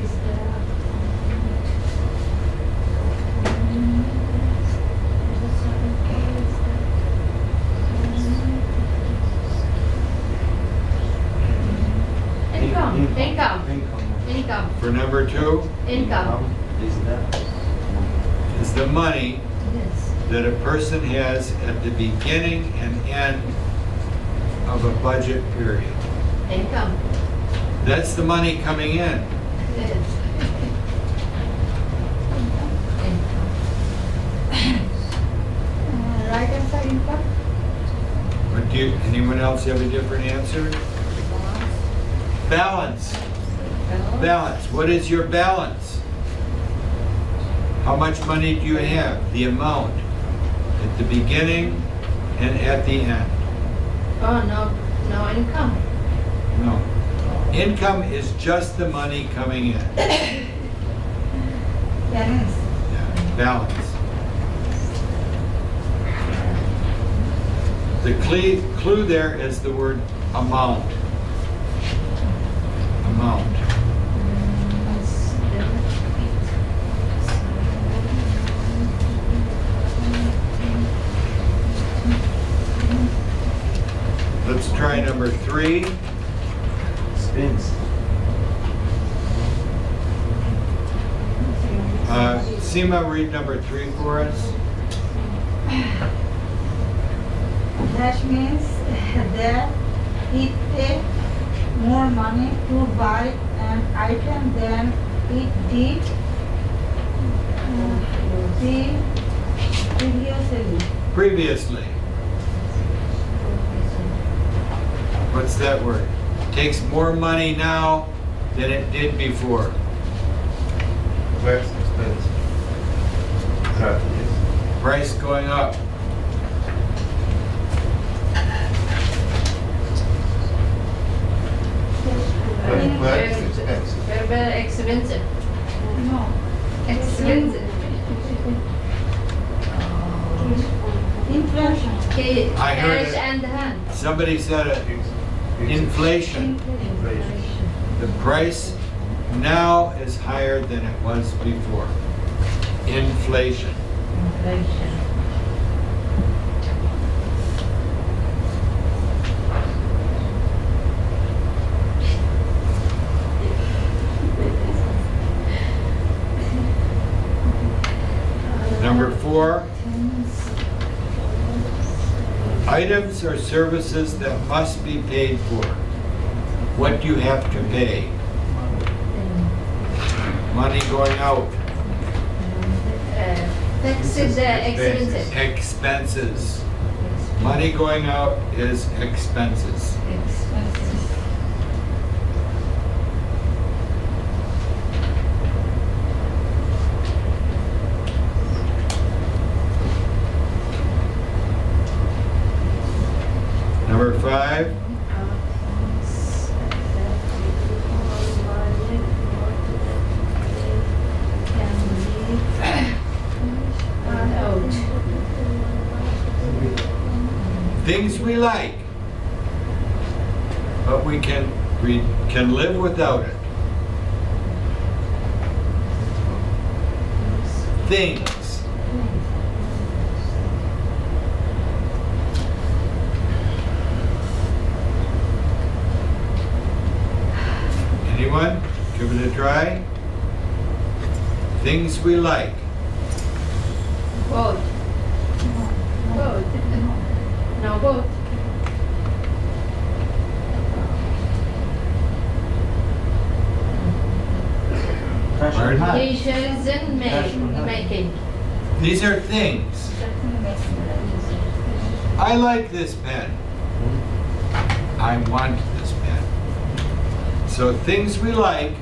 Income. For number two, Income. is the money Yes. that a person has at the beginning and end of a budget period. Income. That's the money coming in. Yes. Right answer, income. But anyone else have a different answer? Balance. Balance. What is your balance? How much money do you have? The amount. At the beginning and at the end. Oh, no income. No. Income is just the money coming in. Balance. Yeah, balance. The clue there is the word amount. Amount. Let's try number 3. Spins. Seema, read number 3 for us. That means that it takes more money to buy an item than it did Previously. What's that word? Takes more money now than it did before. Less expensive. That is. Price going up. Less expensive. Very expensive. No. Expensive. Inflation. Okay, I heard cash it. and hand. Somebody said it. Inflation. Inflation. The price now is higher than it was before. Inflation. Number 4, items or services that must be paid for. What do you have to pay? Money going out. Taxes expensive. Expenses. Money going out is expenses. Number 5, things we like, but we can live without it. Things. Anyone? Give it a try. Things we like. Boat. Boat. No boat. Pardon? Decision making. These are things. I like this pen. I want this pen. So things we like,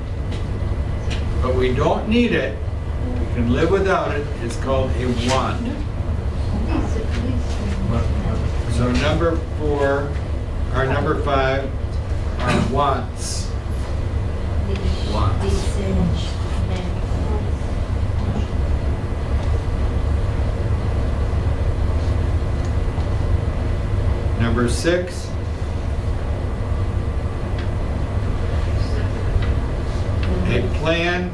but we don't need it, we can live without it, is called a want. So number 4, or number 5 are wants. Wants. Number 6, a plan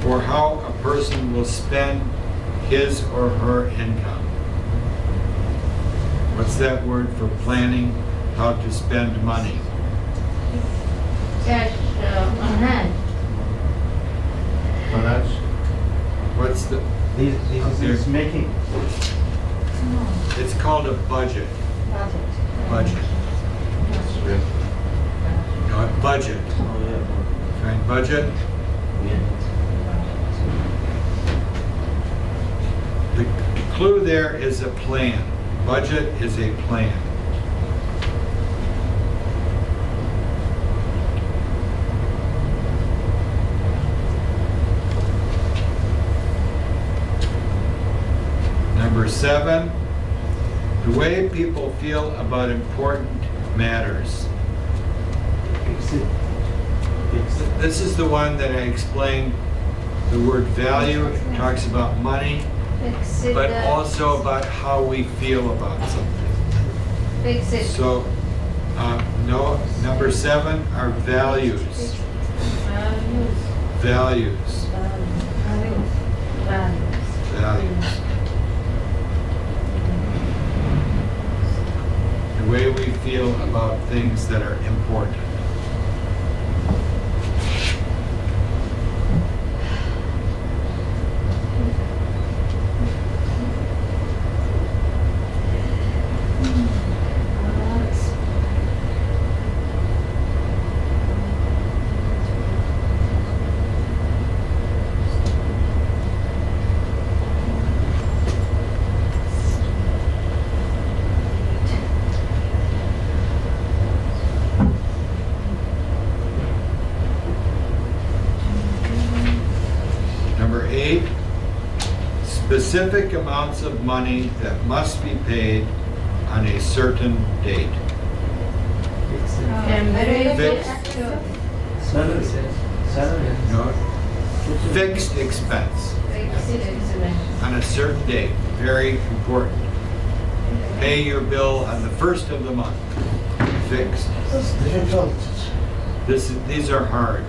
for how a person will spend his or her income. What's that word for planning how to spend money? Cash on hand. Finance. What's the, This is making. it's called a budget. Budget. You know, a budget. Oh, yeah. Right, budget. The clue there is a plan. Budget is a plan. 7, the way people feel about important matters. Exit. Exit. This is the one that I explained, the word value. It talks about money, Exit. but also about how we feel about something. Exit. So, no, number 7 are values. Values. Values. The way we feel about things that are important. Number 8, specific amounts of money that must be paid on a certain date. Fixed. Salary. Salary. No, fixed expense on a certain date, very important. Pay your bill on the 1st of the month, fixed. These are hard.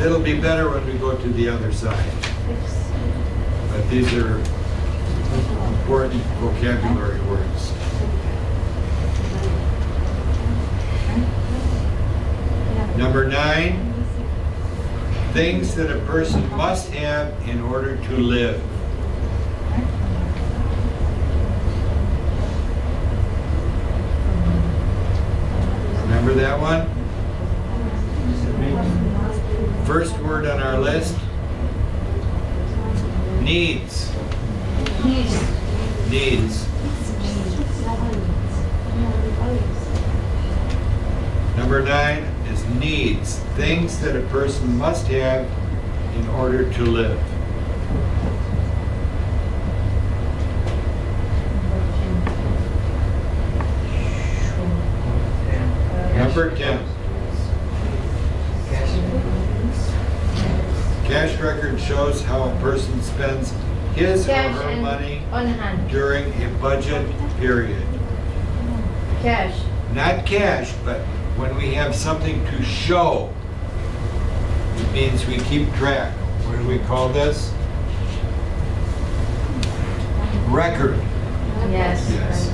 It'll be better when we go to the other side. But these are important vocabulary words. Number 9, things that a person must have in order to live. Remember that one? First word on our list, needs. Needs. Number 9 is needs, things that a person must have in order to live. Number 10. Cash record shows how a person spends his or Cash her and money on hand. during a budget period. Cash. Not cash, but when we have something to show, it means we keep track. What do we call this? Record. Yes. Yes.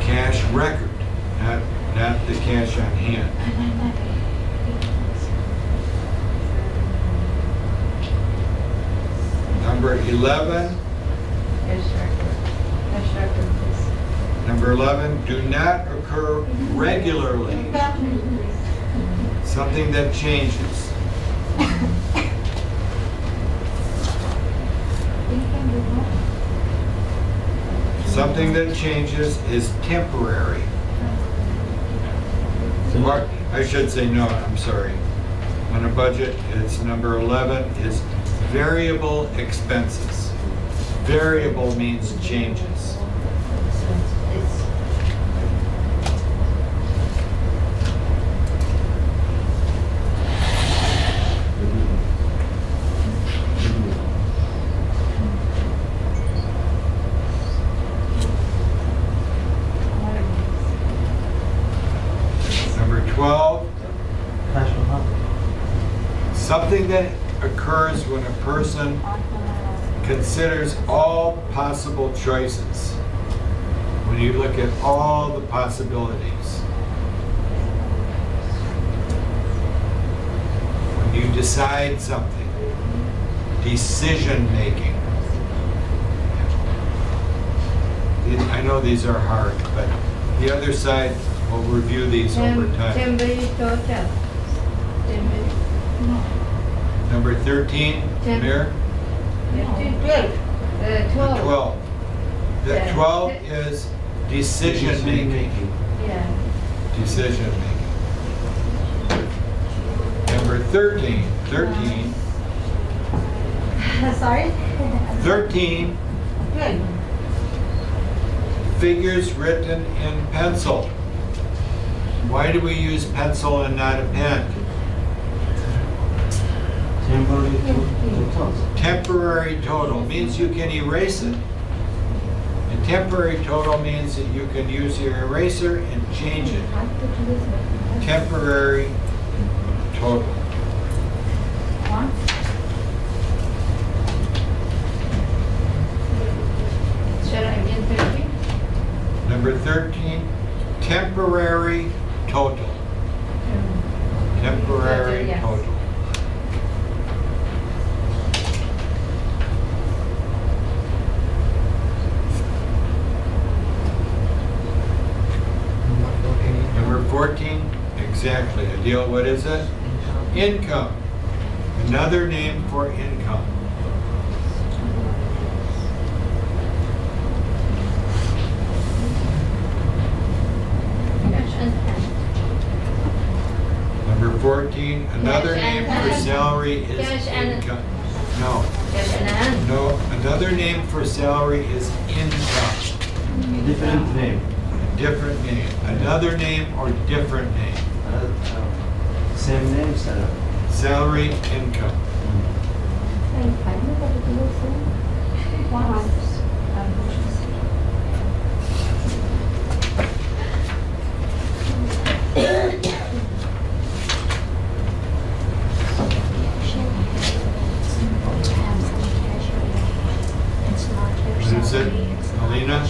Cash record, not the cash on hand. Number 11. Number 11, do not occur regularly. Something that changes. Something that changes is temporary. Or, I should say no, I'm sorry. On a budget, it's number 11 is variable expenses. Variable means changes. Number 12, something that occurs when a person considers all possible choices. When you look at all the possibilities. When you decide something. Decision making. I know these are hard, but the other side, we'll review these over time. Temporary total. Number 13, Mayor? 12. 12. The 12 is decision making. Yeah. Decision making. Number Number 13. 13. Sorry? 13. 12. Figures written in pencil. Why do we use pencil and not a pen? Temporary total. Temporary total means you can erase it. And temporary total means that you can use your eraser and change it. Temporary total. Shall I again 13? Number 13, temporary total. Temporary Yes. total. Number 14, exactly. Adil, what is it? Income. Another name for income. Cash and pen. Number 14, another Cash name and for hand. salary is Cash and- income. No, Cash and hand. no, another name for salary is income. Different name. Different name. Another name or different name. Same name, sir. Salary, income. What is it, Alina?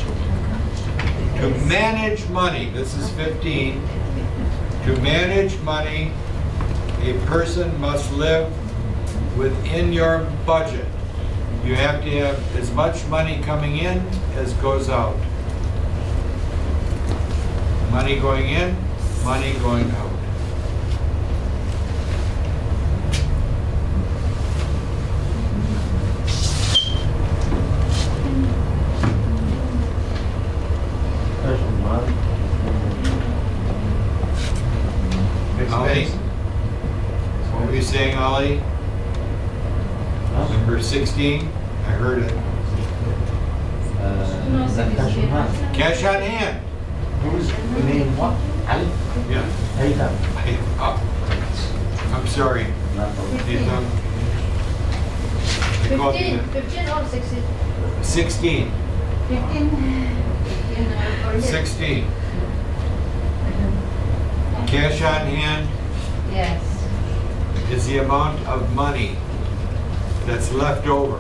To manage money, this is 15. To manage money, a person must live within your budget. You have to have as much money coming in as goes out. Money going in, money going out. Question one. Ali? What were you saying, Ali? Number 16? I heard it. Cash on hand. Cash on hand. Whose name what? Ali? Yeah. Aitam. I'm sorry. Not problem. Ethan. I called you 15 or 16? 16. 15. 15 or 16. Cash on hand Yes. is the amount of money that's left over.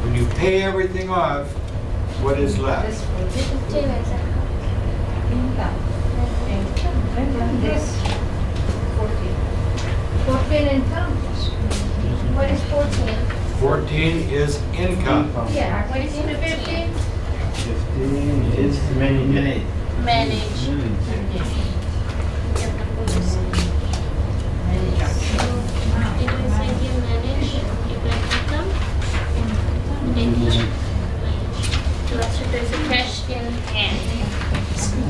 When you pay everything off, what is left? This 14. Income. This 14. 14 income. What is 14? 14 is income. Yeah. What is 15? 15 is manage. Manage. It will say you manage, you can income, manage. Plus it is a cash in hand.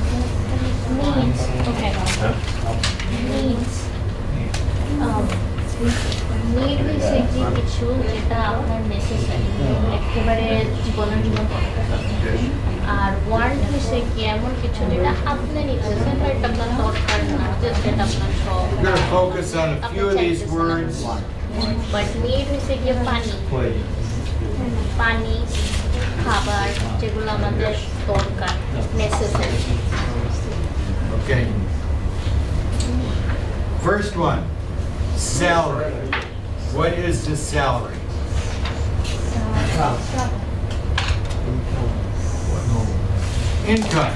Means, okay. Means, need basically কিছু যেটা আপনার necessary একেবারে জীবনের জন্য দরকার আর want হচ্ছে কি এমন কিছু যেটা আপনি নিতেছেন বা এটা আপনার দরকার না যেটা আপনার সব We're going to focus on a few of these words. But need হচ্ছে গিয়ে পানি পানি খাবার যেগুলো আমাদের দরকার necessary Okay. First one, salary. What is the salary? Income.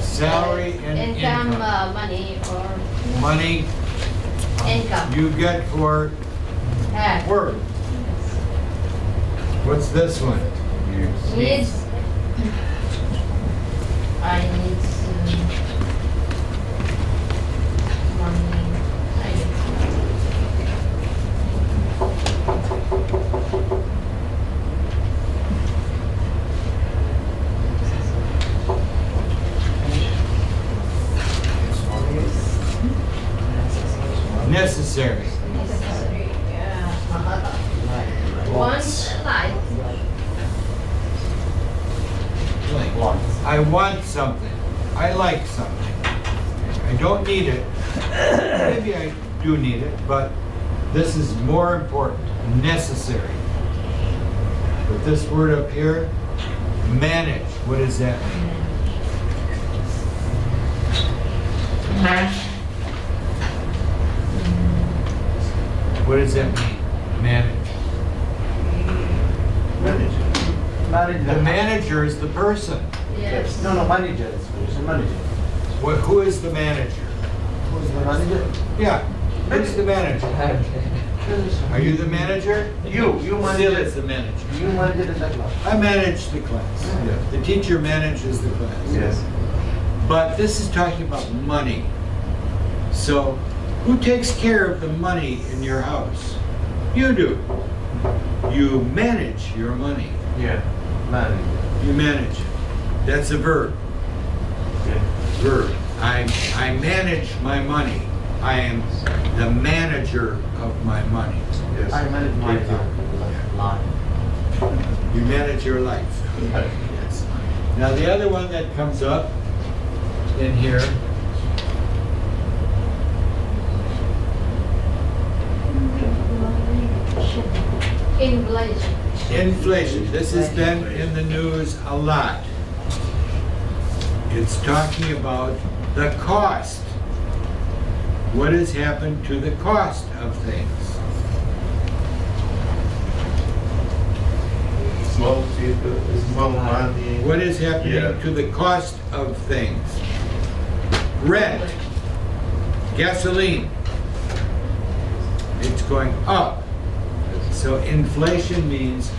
Salary and Income, income. money or Money income. you get for Yeah. work. What's this one? Needs. I need money. I need Necessary. Necessary. Once like. I want something. I like something. I don't need it. Maybe I do need it, but this is more important. Necessary. But this word up here, manage. What does that mean? What does that mean? Manage. Manager. The manager is the person. Yes. No, manager. It's a manager. Who is the manager? Who's the manager? Yeah. Who's the manager? Are you the manager? You Still manager. is the manager. You manager in the class. I manage the class. Yeah. The teacher manages the class. Yes. But this is talking about money. So, who takes care of the money in your house? You do. You manage your money. Yeah. Manager. You manage. That's a verb. Yeah. Verb. I manage my money. I am the manager of my money. Yes. I manage my Thank you. life. You manage your life. Yes. Now the other one that comes up in here, Inflation. inflation. This has been in the news a lot. It's talking about the cost. What has happened to the cost of things? Small people, small money. What is happening Yeah. to the cost of things? Rent, gasoline. It's going up. So inflation means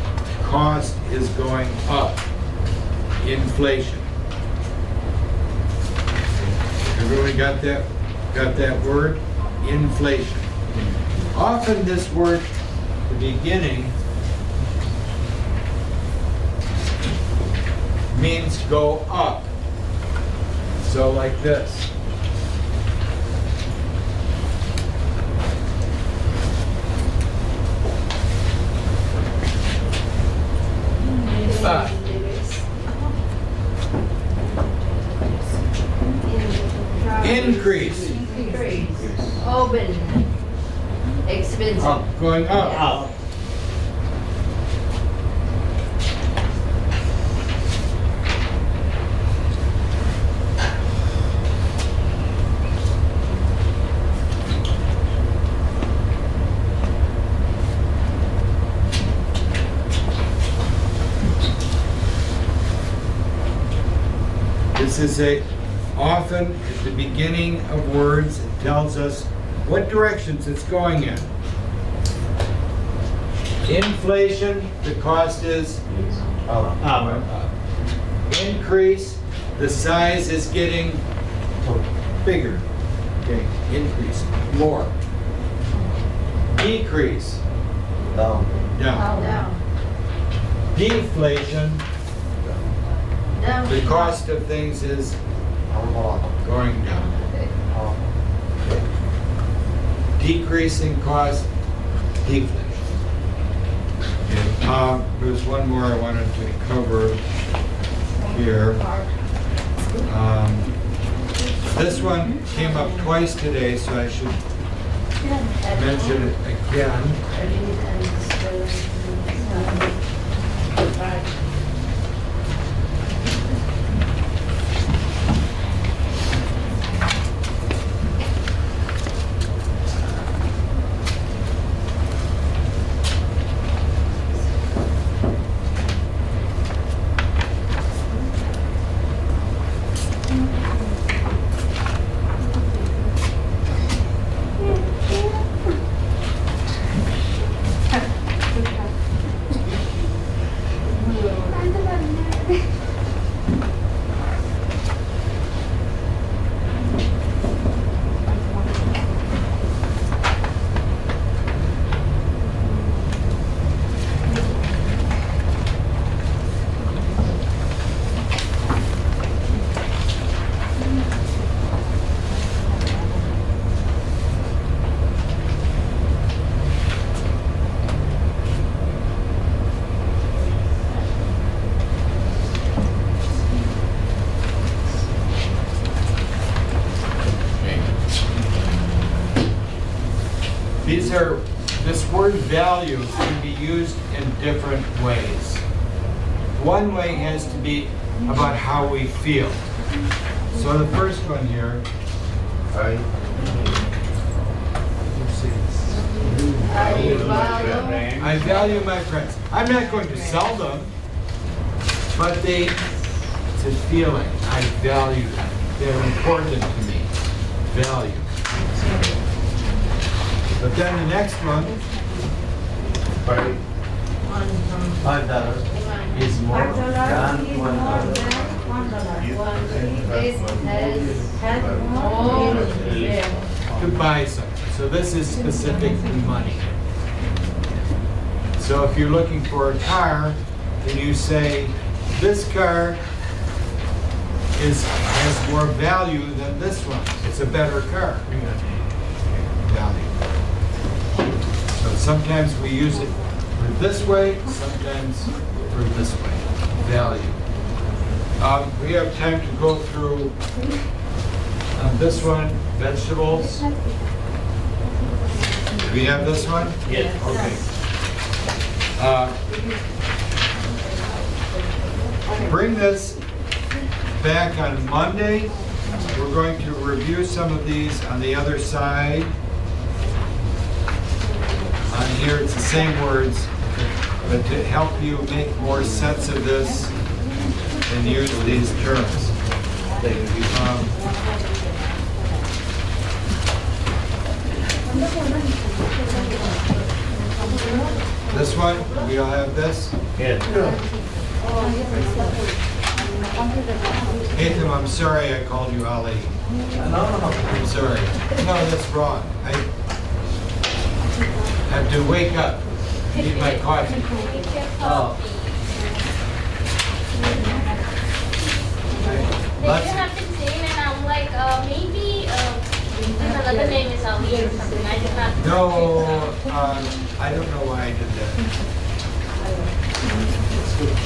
cost is going up. Inflation. Everyone got that? Got that word? Inflation. Often this word, the beginning, means go up. So like this. Increase. Increase. Open. Expensive. Going up. Yes. This is often at the beginning of words, it tells us what directions it's going in. Inflation, the cost is up. Increase, the size is getting bigger. Okay, increase, more. Decrease, Down. down. Down. Deflation, Down. the cost of things is going down. Decreasing cost, deflation. There's one more I wanted to cover here. This one came up twice today, so I should mention it again. This word value can be used in different ways. One way has to be about how we feel. So the first one here, I value. I value my friends. I'm not going to sell them, but it's a feeling. I value them. They're important to me. Value. But then the next one, $5 is more $5 than is more $1. than $1. This has more more. to buy something. So this is specific to money. So if you're looking for a car, then you say, this car has more value than this one. It's a better car. Value. So sometimes we use it for this way, sometimes for this way. Value. We have time to go through this one, vegetables. Do we have this one? Yes. Okay. Bring this back on Monday. We're going to review some of these on the other side. On here, it's the same words, but to help you make more sense of this and use these terms. This one, we all have this? Yes. Hatham, I'm sorry I called you Ali. I'm sorry. No, that's wrong. I have to wake up. Need my coffee. Oh. They Let's- didn't have the name, and I'm like, maybe another name is Ali or something. I did not. No, I don't know why I did that.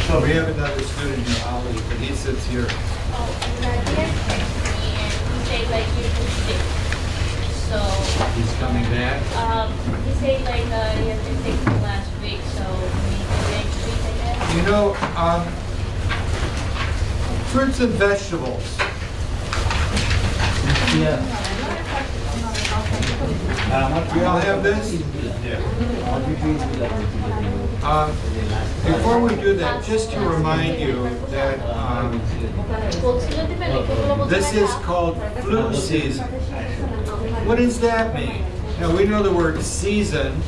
So we have another student here, Ali, but he sits here. Oh, and he texted me and he said like you too sick. So He's coming back. he said like he has been sick from last week, so maybe next week I guess. You know, fruits and vegetables. Yeah. We all have this? Before we do that, just to remind you that this is called flu season. What does that mean? Now, we know the word season,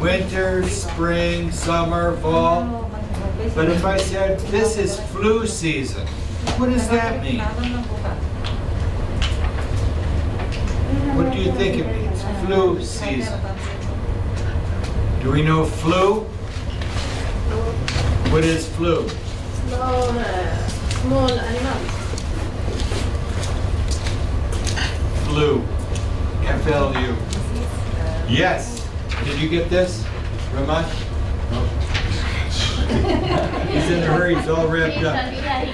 winter, spring, summer, fall. But if I said this is flu season, what does that mean? What do you think it means? Flu season. Do we know flu? What is flu? Small animals. Flu. F-L-U. Yes. Did you get this, Raman? No. He's in a hurry. He's all wrapped up. Yeah, he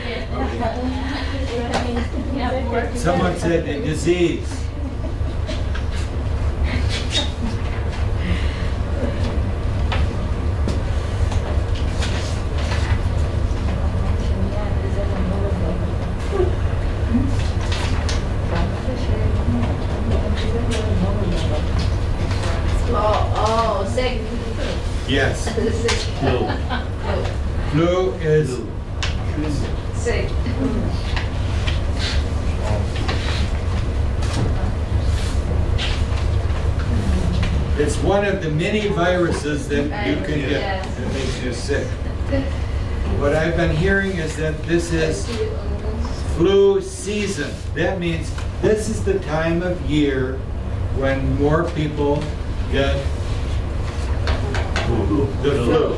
did. Someone said a disease. Oh, sick. Yes. Flu. Flu is Sick. it's one of the many viruses that you can get Yes. that makes you sick. What I've been hearing is that this is flu season. That means this is the time of year when more people get the flu.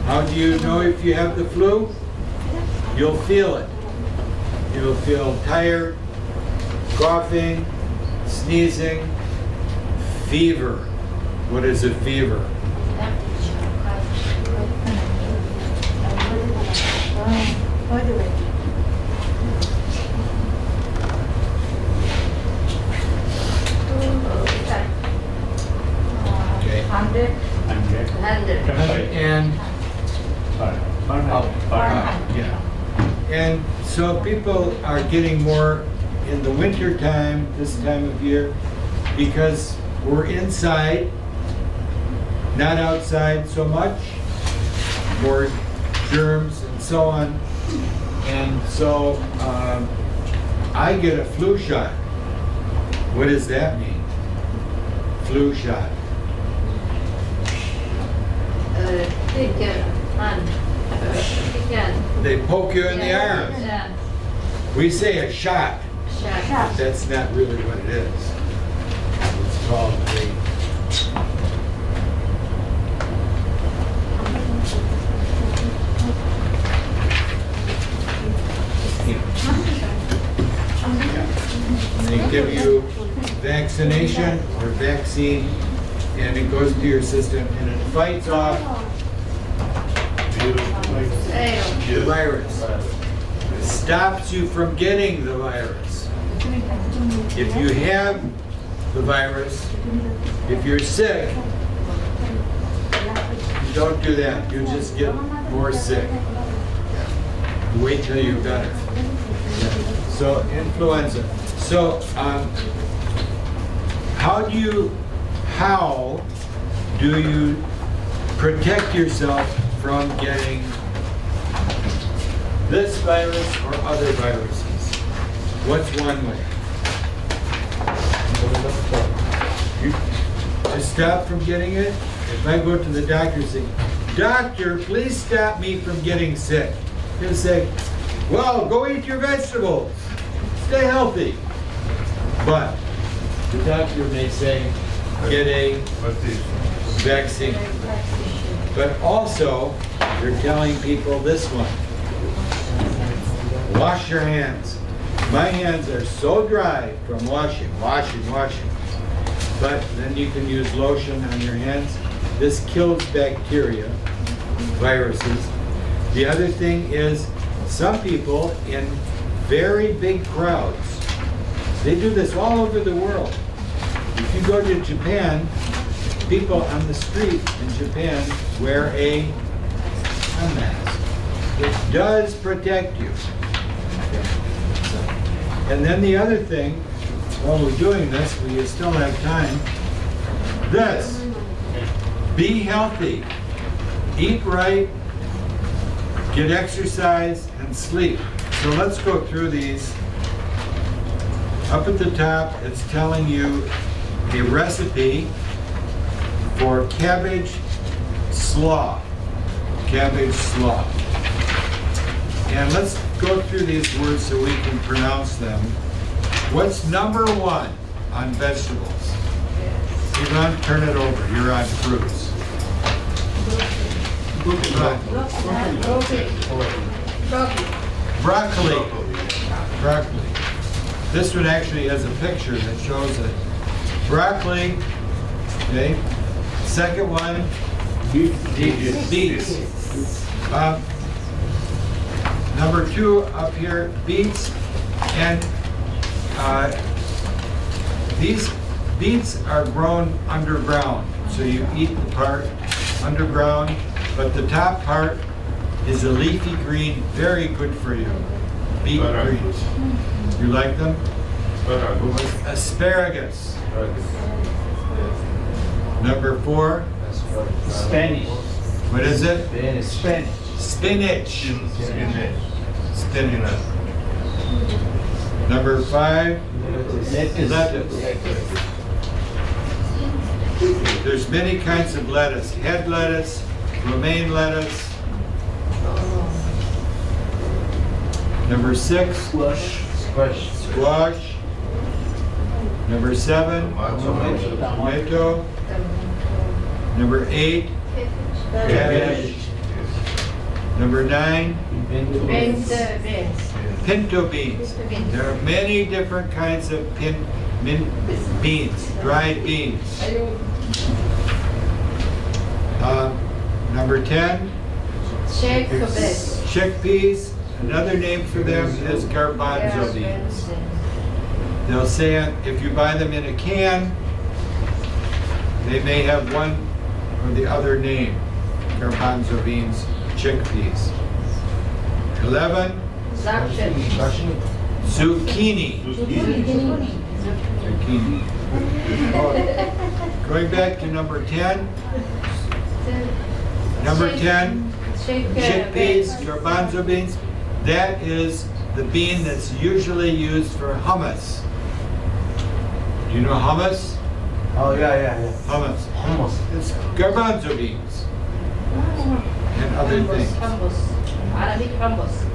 How do you know if you have the flu? You'll feel it. You'll feel tired, coughing, sneezing, fever. What is a fever? 100. 100. 105. Yeah. And so people are getting more in the winter time, this time of year, because we're inside, not outside so much, more germs and so on. And so I get a flu shot. What does that mean? Flu shot. They poke you in the arm. Yeah. We say a shot. Shot. That's not really what it is. It's called they give you vaccination or vaccine, and it goes into your system and it fights off the virus. It stops you from getting the virus. If you have the virus, if you're sick, you don't do that. You just get more sick. You wait till you're better. So influenza. So how do you protect yourself from getting this virus or other viruses? What's one way? To stop from getting it? If I go to the doctor and say, "Doctor, please stop me from getting sick," he'll say, "Well, go eat your vegetables. Stay healthy." But the doctor may say, "Get a vaccine." But also, they're telling people this one. Wash your hands. My hands are so dry from washing. But then you can use lotion on your hands. This kills bacteria, viruses. The other thing is, some people in very big crowds, they do this all over the world. If you go to Japan, people on the street in Japan wear a mask. It does protect you. And then the other thing, while we're doing this, we still have time, this, be healthy, eat right, get exercise, and sleep. So let's go through these. Up at the top, it's telling you a recipe for cabbage slaw. Cabbage slaw. And let's go through these words so we can pronounce them. What's number one on vegetables? Yvonne, turn it over. You're on fruits. Broccoli. Broccoli. This one actually has a picture that shows it. Broccoli. Okay. Second one. Beets. Number two up here, beets. And these beets are grown underground. So you eat the part underground, but the top part is a leafy green, very good for you. Beet greens. You like them? Asparagus. Number four. Spanish. What is it? Spanish. Spinach. Spinach. Number five. Lettuce. There's many kinds of lettuce. Head lettuce, romaine lettuce. Number six. Squash. Number seven. Tomato. Number eight. Cabbage. Number nine. Pinto beans. There are many different kinds of beans, dried beans. Number 10. Chickpeas. Another name for them is garbanzo beans. They'll say if you buy them in a can, they may have one or the other name, garbanzo beans, chickpeas. 11, zucchini. Zucchini. Going back to number 10. Number 10, chickpeas, garbanzo beans. That is the bean that's usually used for hummus. Do you know hummus? Oh, yeah. Hummus. Hummus. It's garbanzo beans and other things. Arabic hummus.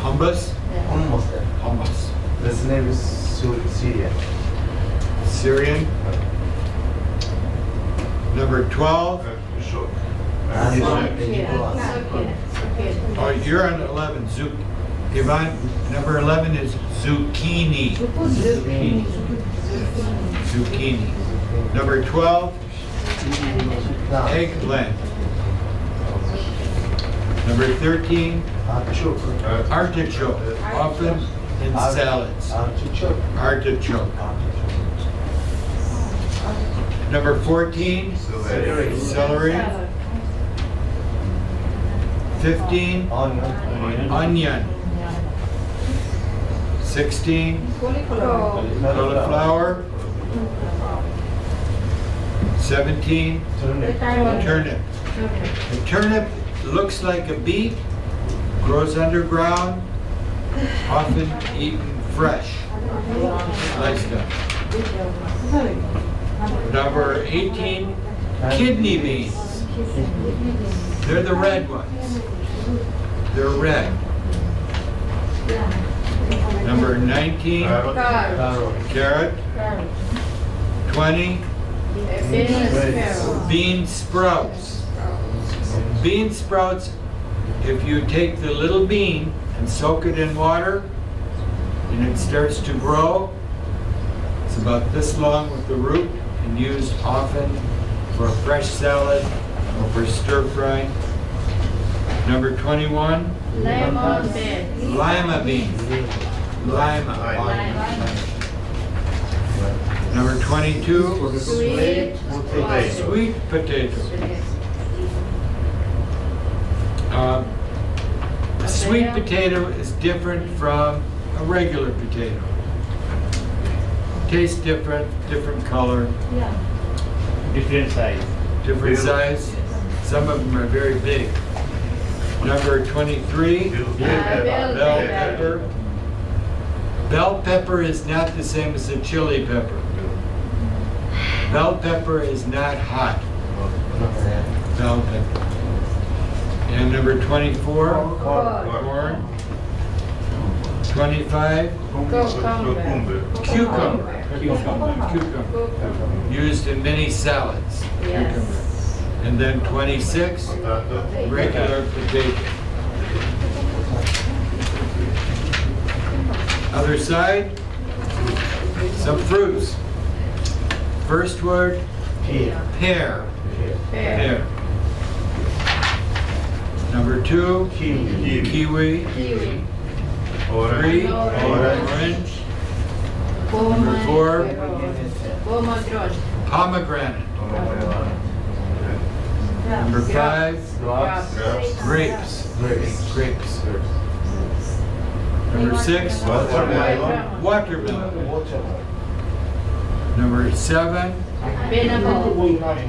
Hummus? Hummus. Hummus. This name is Syria. Syrian. Number 12. Oh, you're on 11. Ivan, number 11 is zucchini. Zucchini. Number 12, eggplant. Number 13, artichoke, often in salads. Artichoke. Number 14, celery. 15, onion. 16, cauliflower. 17, turnip. The turnip looks like a beet, grows underground, often eaten fresh. Sliced up. Number 18, kidney beans. They're the red ones. They're red. Number 19, carrot. 20, bean sprouts. Bean sprouts, if you take the little bean and soak it in water and it starts to grow, it's about this long with the root and used often for a fresh salad or for stir fry. Number 21, Lemon beans. lima beans. Lima. Number 22, Sweet sweet potato. A sweet potato is different from a regular potato. Tastes different, different color, Different size. different size. Some of them are very big. Number 23, bell pepper. Bell pepper is not the same as a chili pepper. Bell pepper is not hot. Bell pepper. And number 24, corn. 25, cucumber. Used in many salads. Cucumber. And then 26, regular potato. Other side, some fruits. First word, pear. Pear. Number 2, kiwi. 3, orange. Number 4, pomegranate. Number 5, grapes. Grapes. Number 6, watermelon. Number 7,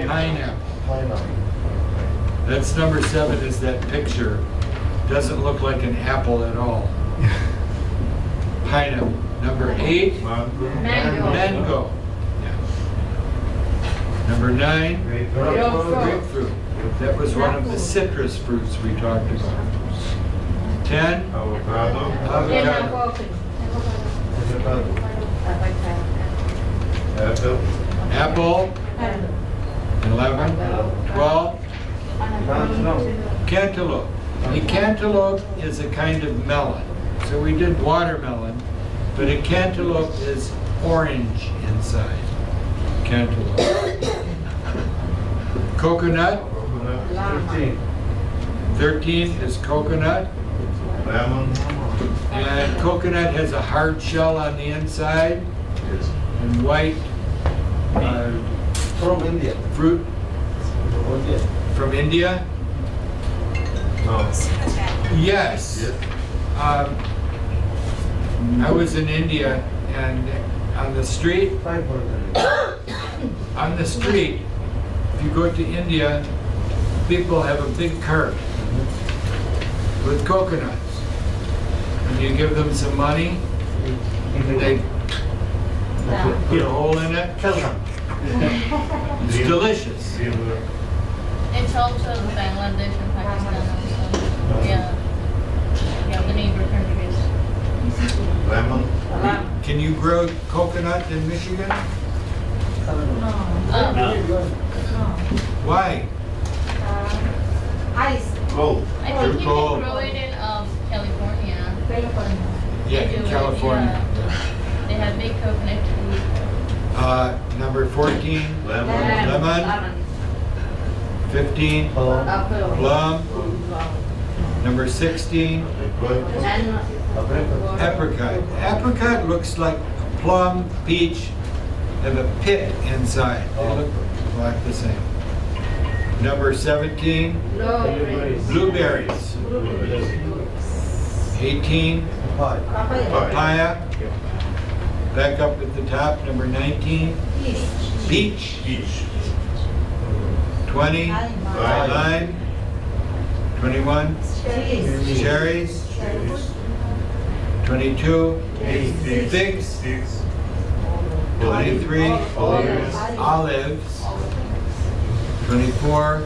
pineapple. That's number 7 is that picture. Doesn't look like an apple at all. Pineapple. Number 8, mango. Yeah. Number 9, grapefruit. That was one of the citrus fruits we talked about. 10, avocado. Apple. 11, 12, cantaloupe. A cantaloupe is a kind of melon. So we did watermelon, but a cantaloupe is orange inside. Cantaloupe. Coconut. 13 is coconut. And coconut has a hard shell on the inside and white From India. fruit. From India? No. Yes. I was in India and on the street, if you go to India, people have a big cart with coconuts. And you give them some money, they put a hole in it. It's delicious. It's also Bangladesh and Pakistan also. Yeah. Yeah, the neighbor countries. Lemon. Can you grow coconut in Michigan? Why? Ice. Cold. I think you Cold. can grow it in California. Yeah, They do in it, California. They have big coconut trees. Number 14, Lemon. lemon. 15, plum. Number 16, apricot. Apricot looks like a plum, peach, have a pit inside. They look like the same. Number 17, blueberries. 18, papaya. Back up at the top, number 19, peach. 20, lime. 21, cherries. 22, figs. 23, olives. 24,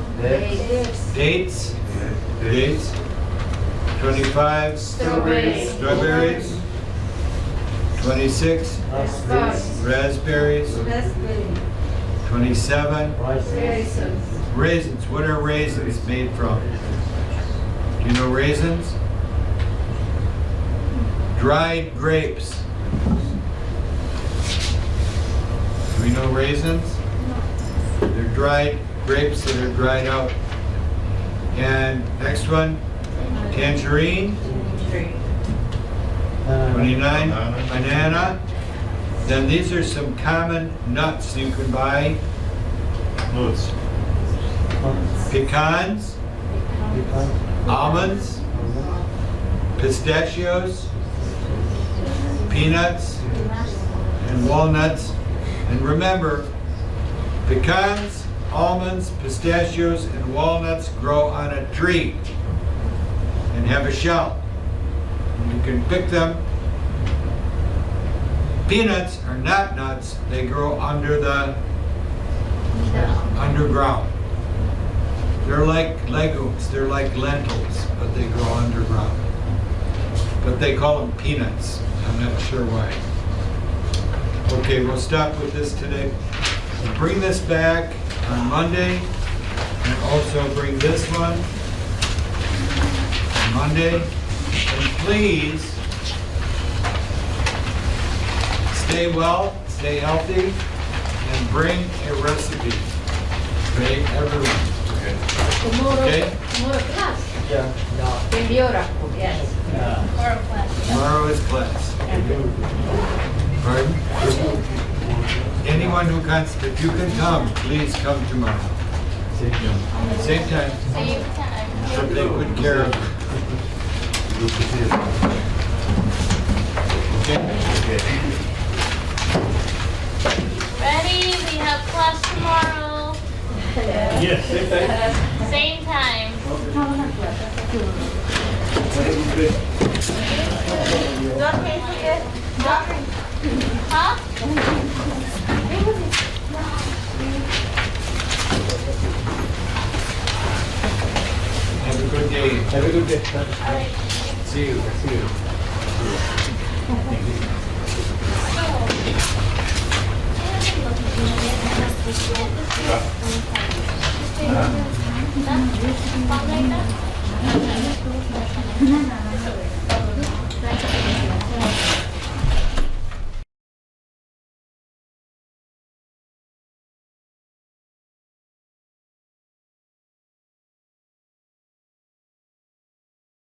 dates. 25, strawberries. 26, raspberries. 27, raisins. What are raisins made from? Do you know raisins? Dried grapes. Do we know raisins? They're dried grapes that are dried out. And next one, tangerine. 29, banana. Then these are some common nuts you can buy. Nuts. Pecans, almonds, pistachios, peanuts, and walnuts. And remember, pecans, almonds, pistachios, and walnuts grow on a tree and have a shell. And you can pick them. Peanuts are not nuts, they grow under the underground. They're like legumes, they're like lentils, but they grow underground. But they call them peanuts. I'm not sure why. Okay, we'll stop with this today. We'll bring this back on Monday, and also bring this one on Monday. And please stay well, stay healthy, and bring a recipe. Okay, everyone. Okay? Tomorrow class. Yeah. Yes. Tomorrow class. Tomorrow is class. Pardon? Anyone who comes, if you can come, please come tomorrow. Same time. Same time. So take good care of you. Okay? Ready? We have class tomorrow. Yes. Same time. Huh? Have a good day. Have a good day. See you. Something like that?